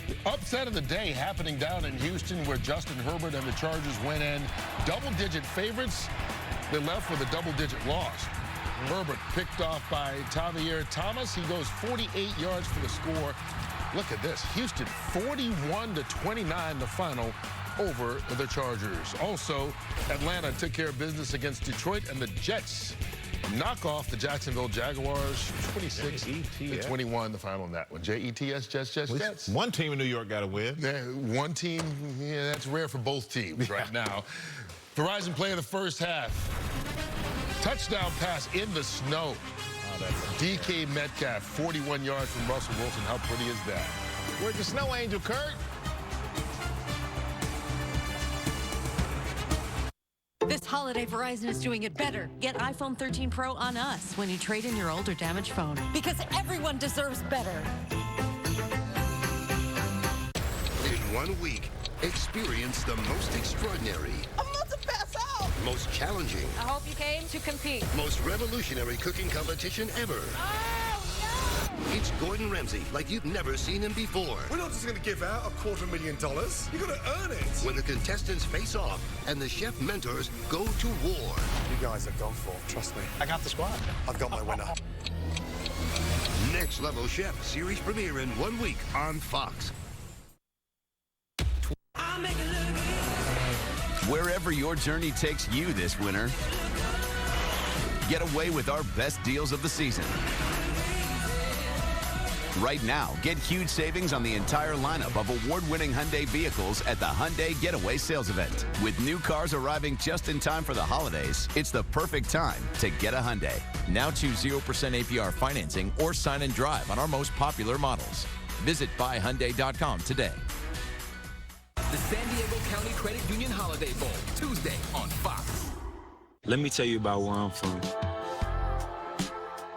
The upset of the day happening down in Houston, where Justin Herbert and the Chargers went in double-digit favorites. They left with a double-digit loss. Herbert picked off by Tavier Thomas. He goes 48 yards for the score. Look at this. Houston 41-29 the final over the Chargers. Also, Atlanta took care of business against Detroit, and the Jets knock off the Jacksonville Jaguars 26-21 the final in that one. Jets, Jets. One team in New York got a win. Yeah, one team, yeah, that's rare for both teams right now. Verizon play of the first half. Touchdown pass in the snow. DK Metcalf, 41 yards from Russell Wilson. How pretty is that? Where's the snow angel, Kurt? This holiday, Verizon is doing it better. Get iPhone 13 Pro on us when you trade in your old or damaged phone. Because everyone deserves better. In 1 week, experience the most extraordinary. I'm about to pass out. Most challenging. I hope you came to compete. Most revolutionary cooking competition ever. Oh, It's Gordon Ramsay like you've never seen him before. We're not just going to give out $250,000. You got to earn it. When the contestants face off and the chef mentors go to war. You guys are gone for. Trust me. I got the squad. I've got my winner. Next Level Chef series premiere in 1 week on Fox. Wherever your journey takes you this winter, get away with our best deals of the season. Right now, get huge savings on the entire lineup of award-winning Hyundai vehicles at the Hyundai Getaway Sales Event. With new cars arriving just in time for the holidays, it's the perfect time to get a Hyundai. Now choose 0% APR financing or sign and drive on our most popular models. Visit buyhyundai.com today. The San Diego County Credit Union Holiday Bowl, Tuesday on Fox. Let me tell you about where I'm from.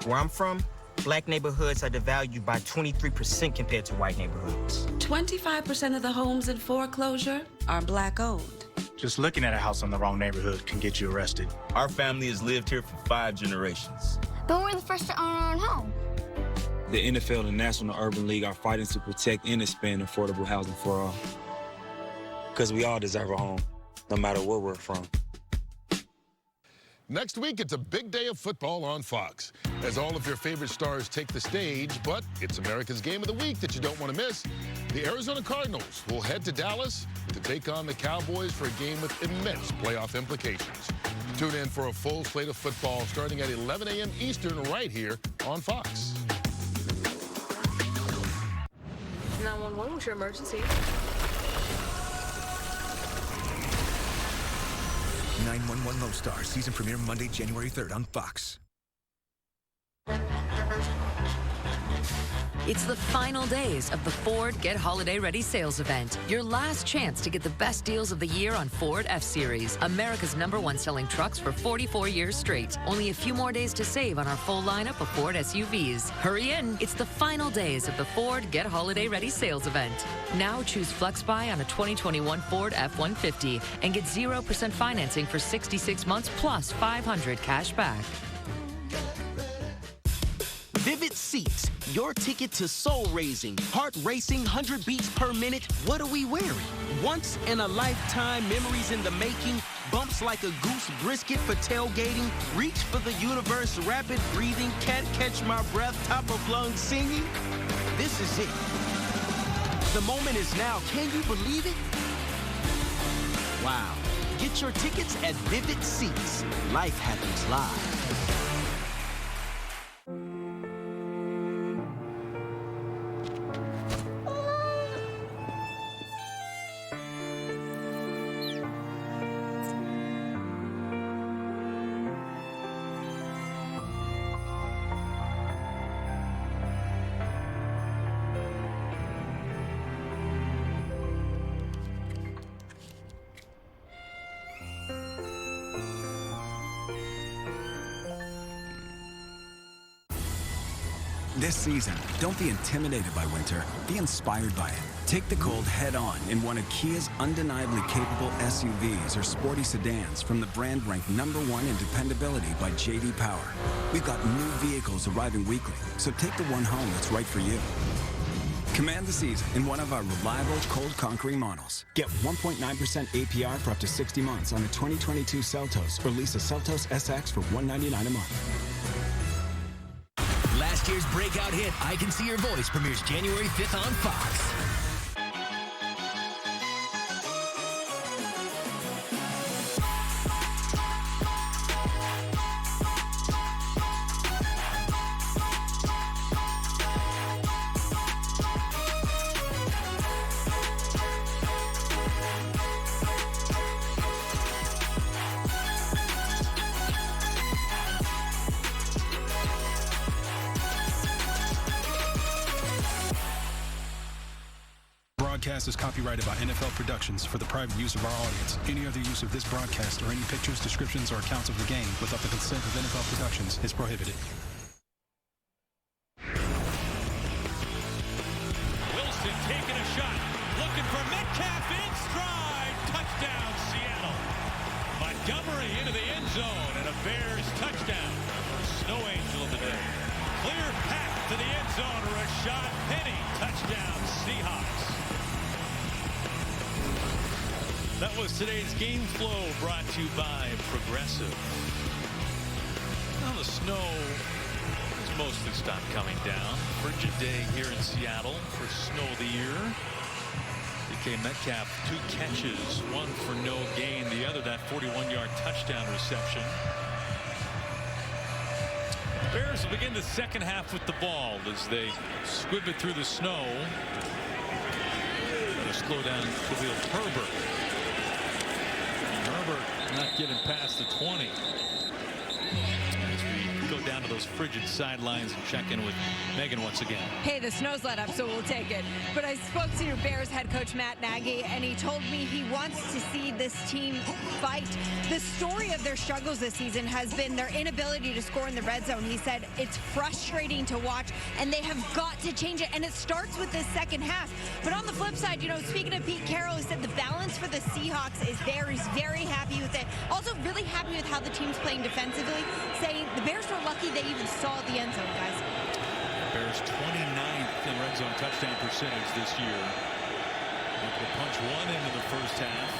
Where I'm from, black neighborhoods are devalued by 23% compared to white neighborhoods. 25% of the homes in foreclosure are black-owned. Just looking at a house in the wrong neighborhood can get you arrested. Our family has lived here for 5 generations. But we're the first to own our own home. The NFL and National Urban League are fighting to protect and expand affordable housing for all. Because we all deserve a home, no matter where we're from. Next week, it's a big day of football on Fox, as all of your favorite stars take the stage, but it's America's Game of the Week that you don't want to miss. The Arizona Cardinals will head to Dallas to take on the Cowboys for a game with immense playoff implications. Tune in for a full slate of football starting at 11 a.m. Eastern right here on Fox. 911, what's your emergency? 911 Lone Star, season premiere Monday, January 3rd on Fox. It's the final days of the Ford Get Holiday Ready sales event. Your last chance to get the best deals of the year on Ford F-Series, America's #1 selling trucks for 44 years straight. Only a few more days to save on our full lineup of Ford SUVs. Hurry in. It's the final days of the Ford Get Holiday Ready sales event. Now choose FlexBuy on a 2021 Ford F-150 and get 0% financing for 66 months plus $500 cash back. Vivid Seats, your ticket to soul-raising, heart-racing, 100 beats per minute. What are we wearing? Once-in-a-lifetime memories in the making, bumps like a goose brisket for tailgating, reach for the universe, rapid breathing, can't catch my breath, top of lungs singing. This is it. The moment is now. Can you believe it? Wow. Get your tickets at Vivid Seats. Life happens live. This season, don't be intimidated by winter. Be inspired by it. Take the cold head-on in one of Kia's undeniably capable SUVs or sporty sedans from the brand ranked #1 in dependability by J.D. Power. We've got new vehicles arriving weekly, so take the one home that's right for you. Command the season in one of our reliable cold conquering models. Get 1.9% APR for up to 60 months on a 2022 Seltos or lease a Seltos SX for $199 a month. Last year's breakout hit, I Can See Your Voice, premieres January 5th on Fox. Broadcast is copyrighted by NFL Productions for the private use of our audience. Any other use of this broadcast or any pictures, descriptions, or accounts of the game without the consent of NFL Productions is prohibited. Wilson taking a shot, looking for Metcalf in stride. Touchdown, Seattle. Montgomery into the end zone and a Bears touchdown. Snow Angel of the day. Clear path to the end zone. Rashad Penny, touchdown, Seahawks. That was today's game flow, brought to you by Progressive. Now the snow has mostly stopped coming down. Frigid day here in Seattle for snow of the year. DK Metcalf, 2 catches, 1 for no gain. The other, that 41-yard touchdown reception. Bears will begin the second half with the ball as they squib it through the snow. Going to slow down Khalil Herbert. Herbert not getting past the 20. As we go down to those frigid sidelines and check in with Megan once again. Hey, the snow's let up, so we'll take it. But I spoke to Bears head coach Matt Nagy, and he told me he wants to see this team fight. The story of their struggles this season has been their inability to score in the red zone. He said it's frustrating to watch, and they have got to change it, and it starts with this second half. But on the flip side, you know, speaking of Pete Carroll, he said the balance for the Seahawks is there. He's very happy with it. Also really happy with how the team's playing defensively, saying the Bears were lucky they even saw the end zone, guys. Bears 29th in red zone touchdown percentage this year. Able to punch one into the first half.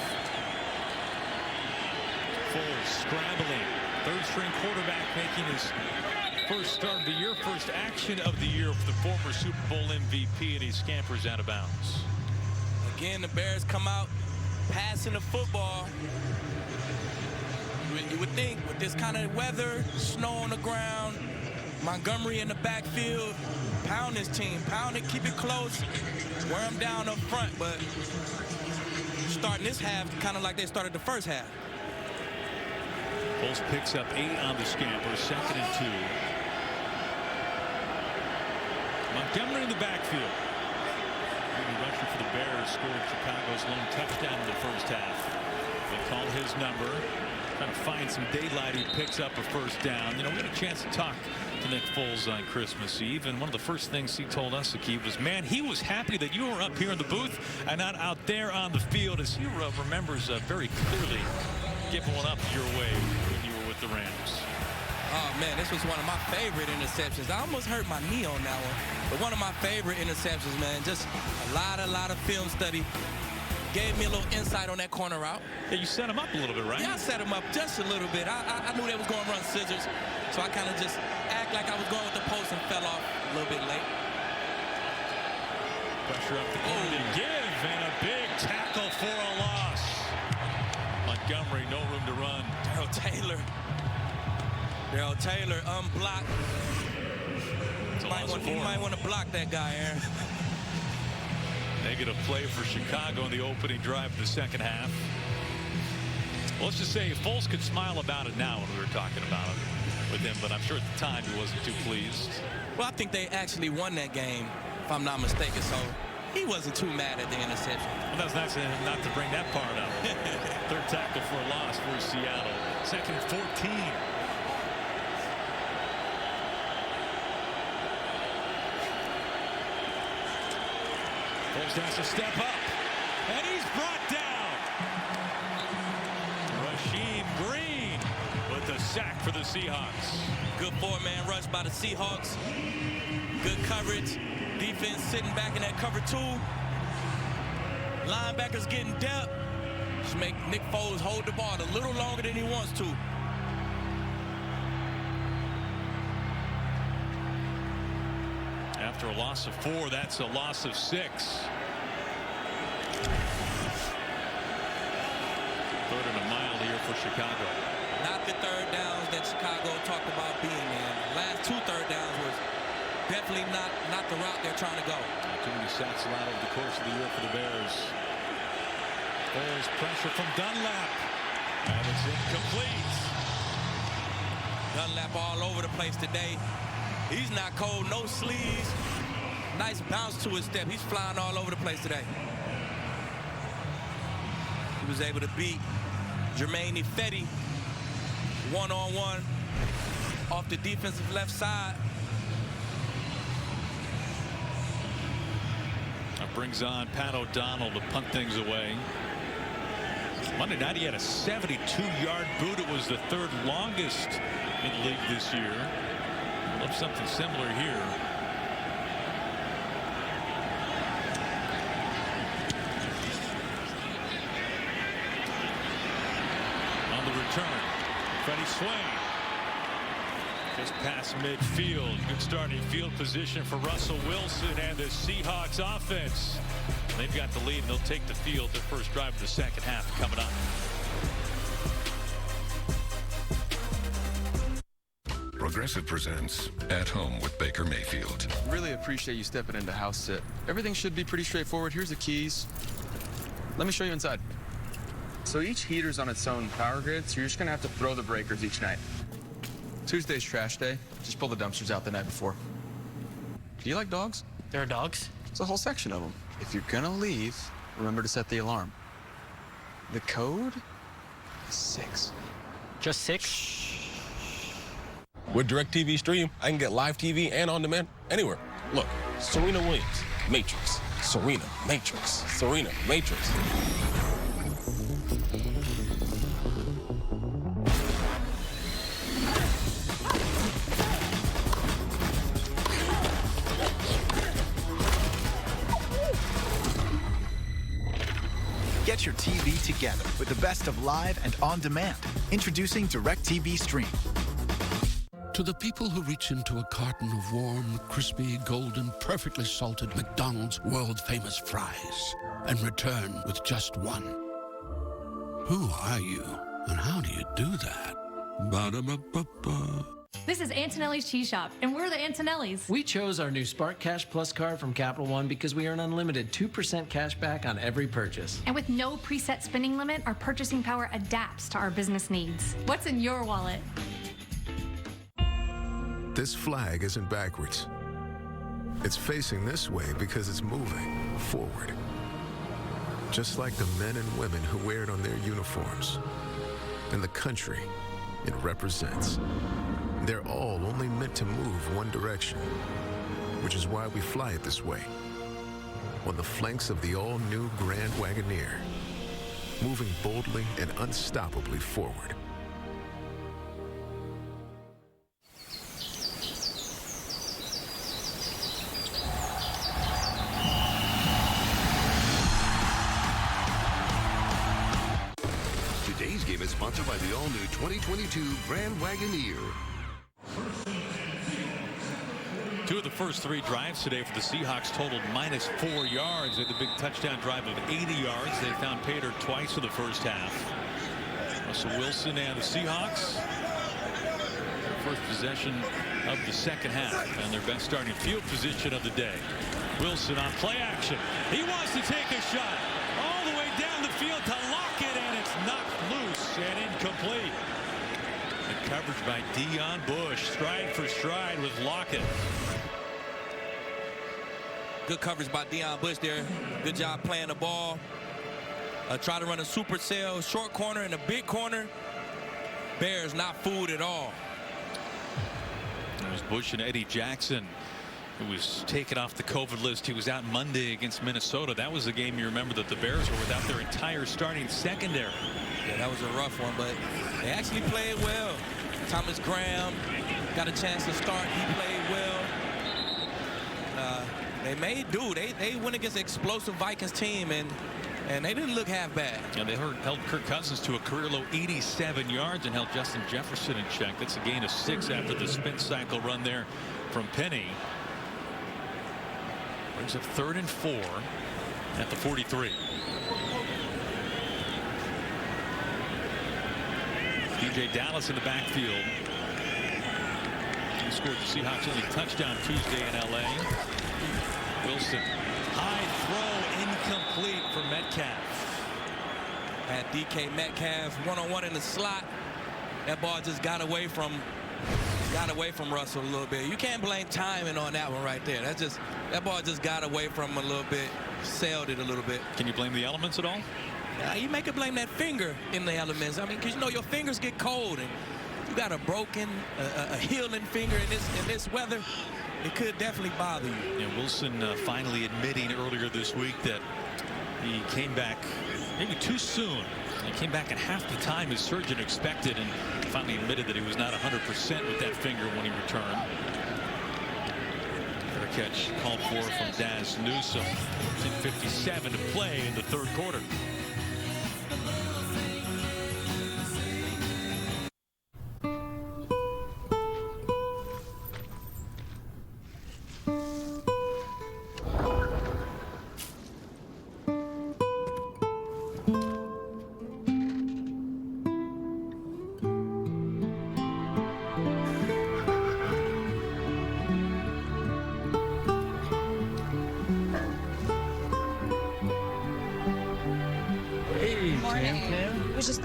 Foles scrambling. Third-string quarterback making his first start of the year, first action of the year for the former Super Bowl MVP, and he scampers out of bounds. Again, the Bears come out passing the football. You would think with this kind of weather, snow on the ground, Montgomery in the backfield, pound this team, pound it, keep it close, wear them down up front, but starting this half kind of like they started the first half. Foles picks up 8 on the scamper, 2nd and 2. Montgomery in the backfield. The rusher for the Bears scored Chicago's lone touchdown in the first half. They called his number. Trying to find some daylight. He picks up a first down. You know, we had a chance to talk to Nick Foles on Christmas Eve, and one of the first things he told us, Akib, was, man, he was happy that you were up here in the booth and not out there on the field, as he remembers very clearly giving one up your way when you were with the Rams. Oh, man, this was one of my favorite interceptions. I almost hurt my knee on that one. But one of my favorite interceptions, man. Just a lot of film study. Gave me a little insight on that corner route. Yeah, you set him up a little bit, right? Yeah, I set him up just a little bit. I knew they was going to run scissors, so I kind of just act like I was going with the post and fell off a little bit late. Pressure up the corner to give, and a big tackle for a loss. Montgomery, no room to run. Darrell Taylor unblocked. You might want to block that guy, Aaron. Negative play for Chicago in the opening drive of the second half. Well, let's just say Foles could smile about it now when we were talking about it with him, but I'm sure at the time he wasn't too pleased. Well, I think they actually won that game, if I'm not mistaken, so he wasn't too mad at the interception. Well, that was nice of him not to bring that part up. Third tackle for a loss for Seattle. 2nd and 14. Foles has to step up, and he's brought down. Rasheed Green with the sack for the Seahawks. Good 4-man rush by the Seahawks. Good coverage. Defense sitting back in that cover 2. Linebackers getting depth. Just make Nick Foles hold the ball a little longer than he wants to. After a loss of 4, that's a loss of 6. 3rd and a mile here for Chicago. Not the third downs that Chicago talked about being in. Last 2 third downs was definitely not the route they're trying to go. Too many sacks allowed over the course of the year for the Bears. There's pressure from Dunlap. And it's incomplete. Dunlap all over the place today. He's not cold, no sleeves. Nice bounce to his step. He's flying all over the place today. He was able to beat Jermaine Ifedi one-on-one off the defensive left side. That brings on Pat O'Donnell to punt things away. Monday night he had a 72-yard boot. It was the 3rd longest in the league this year. Love something similar here. On the return, Freddie Swain. Just past midfield. Good starting field position for Russell Wilson and the Seahawks offense. They've got the lead and they'll take the field. Their first drive of the second half coming up. Progressive presents At Home with Baker Mayfield. Really appreciate you stepping into house sit. Everything should be pretty straightforward. Here's the keys. Let me show you inside. So each heater's on its own power grid, so you're just gonna have to throw the breakers each night. Tuesday's trash day. Just pull the dumpsters out the night before. Do you like dogs? There are dogs? There's a whole section of them. If you're gonna leave, remember to set the alarm. The code is 6. Just 6? With DirecTV Stream, I can get live TV and on demand anywhere. Look, Serena Williams, Matrix. Serena, Matrix. Serena, Matrix. Get your TV together with the best of live and on demand. Introducing DirecTV Stream. To the people who reach into a carton of warm, crispy, golden, perfectly salted McDonald's world-famous fries and return with just one. Who are you, and how do you do that? Ba-da-ba-ba-ba. This is Antonelli's Cheese Shop, and we're the Antonellis. We chose our new Spark Cash Plus card from Capital One because we earn unlimited 2% cash back on every purchase. And with no preset spending limit, our purchasing power adapts to our business needs. What's in your wallet? This flag isn't backwards. It's facing this way because it's moving forward. Just like the men and women who wear it on their uniforms. And the country it represents. They're all only meant to move one direction, which is why we fly it this way. On the flanks of the all-new Grand Wagoneer, moving boldly and unstoppably forward. Today's game is sponsored by the all-new 2022 Grand Wagoneer. Two of the first three drives today for the Seahawks totaled -4 yards. They had the big touchdown drive of 80 yards. They found Pater twice in the first half. Russell Wilson and the Seahawks. First possession of the second half and their best starting field position of the day. Wilson on play action. He wants to take a shot all the way down the field to Lockett, and it's knocked loose and incomplete. And coverage by Dion Bush, stride for stride with Lockett. Good coverage by Dion Bush there. Good job playing the ball. Try to run a supercell, short corner and a big corner. Bears not fooled at all. It was Bush and Eddie Jackson who was taken off the COVID list. He was out Monday against Minnesota. That was the game you remember that the Bears were without their entire starting secondary. Yeah, that was a rough one, but they actually played well. Thomas Graham got a chance to start. He played well. They made do. They went against an explosive Vikings team, and they didn't look half bad. And they held Kirk Cousins to a career-low 87 yards and held Justin Jefferson in check. That's a gain of 6 after the spin cycle run there from Penny. Brings up 3rd and 4 at the 43. DJ Dallas in the backfield. He scored the Seahawks only touchdown Tuesday in LA. Wilson, high throw, incomplete for Metcalf. Had DK Metcalf one-on-one in the slot. That ball just got away from Russell a little bit. You can't blame timing on that one right there. That ball just got away from him a little bit, sailed it a little bit. Can you blame the elements at all? You make it blame that finger in the elements. I mean, because your fingers get cold, and you got a broken, a healing finger in this weather. It could definitely bother you. And Wilson finally admitting earlier this week that he came back maybe too soon. He came back at half the time his surgeon expected, and finally admitted that he was not 100% with that finger when he returned. Fair catch called for from Daz Newsome. 10:57 to play in the third quarter.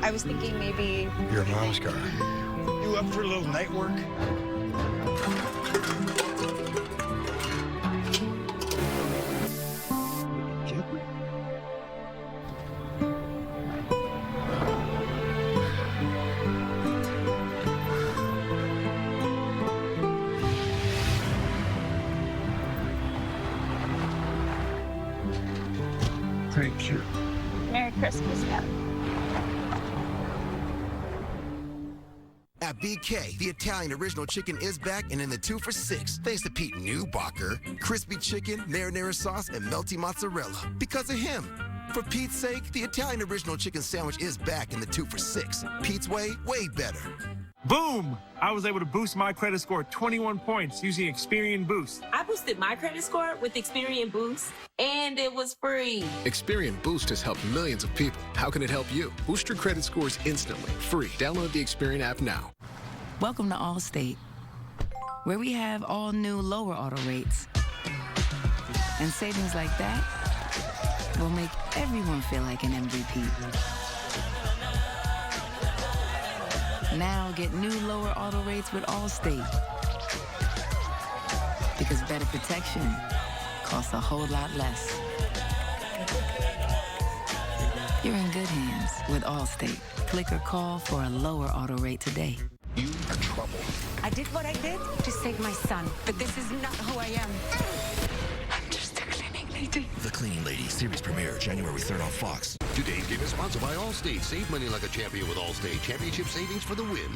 I was thinking maybe... Your mom's car. You up for a little night work? Thank you. Merry Christmas, Dad. At BK, the Italian original chicken is back and in the 2 for $6. Thanks to Pete Newbacher. Crispy chicken, marinara sauce, and melty mozzarella. Because of him. For Pete's sake, the Italian Original Chicken Sandwich is back in the 2 for $6. Pete's way better. Boom! I was able to boost my credit score 21 points using Experian Boost. I boosted my credit score with Experian Boost, and it was free. Experian Boost has helped millions of people. How can it help you? Boost your credit scores instantly. Free. Download the Experian app now. Welcome to Allstate, where we have all new lower auto rates. And savings like that will make everyone feel like an MVP. Now get new lower auto rates with Allstate. Because better protection costs a whole lot less. You're in good hands with Allstate. Click or call for a lower auto rate today. You are trouble. I did what I did to save my son, but this is not who I am. I'm just a cleaning lady. The Cleaning Lady series premiere January 3rd on Fox. Today's game is sponsored by Allstate. Save money like a champion with Allstate. Championship savings for the win.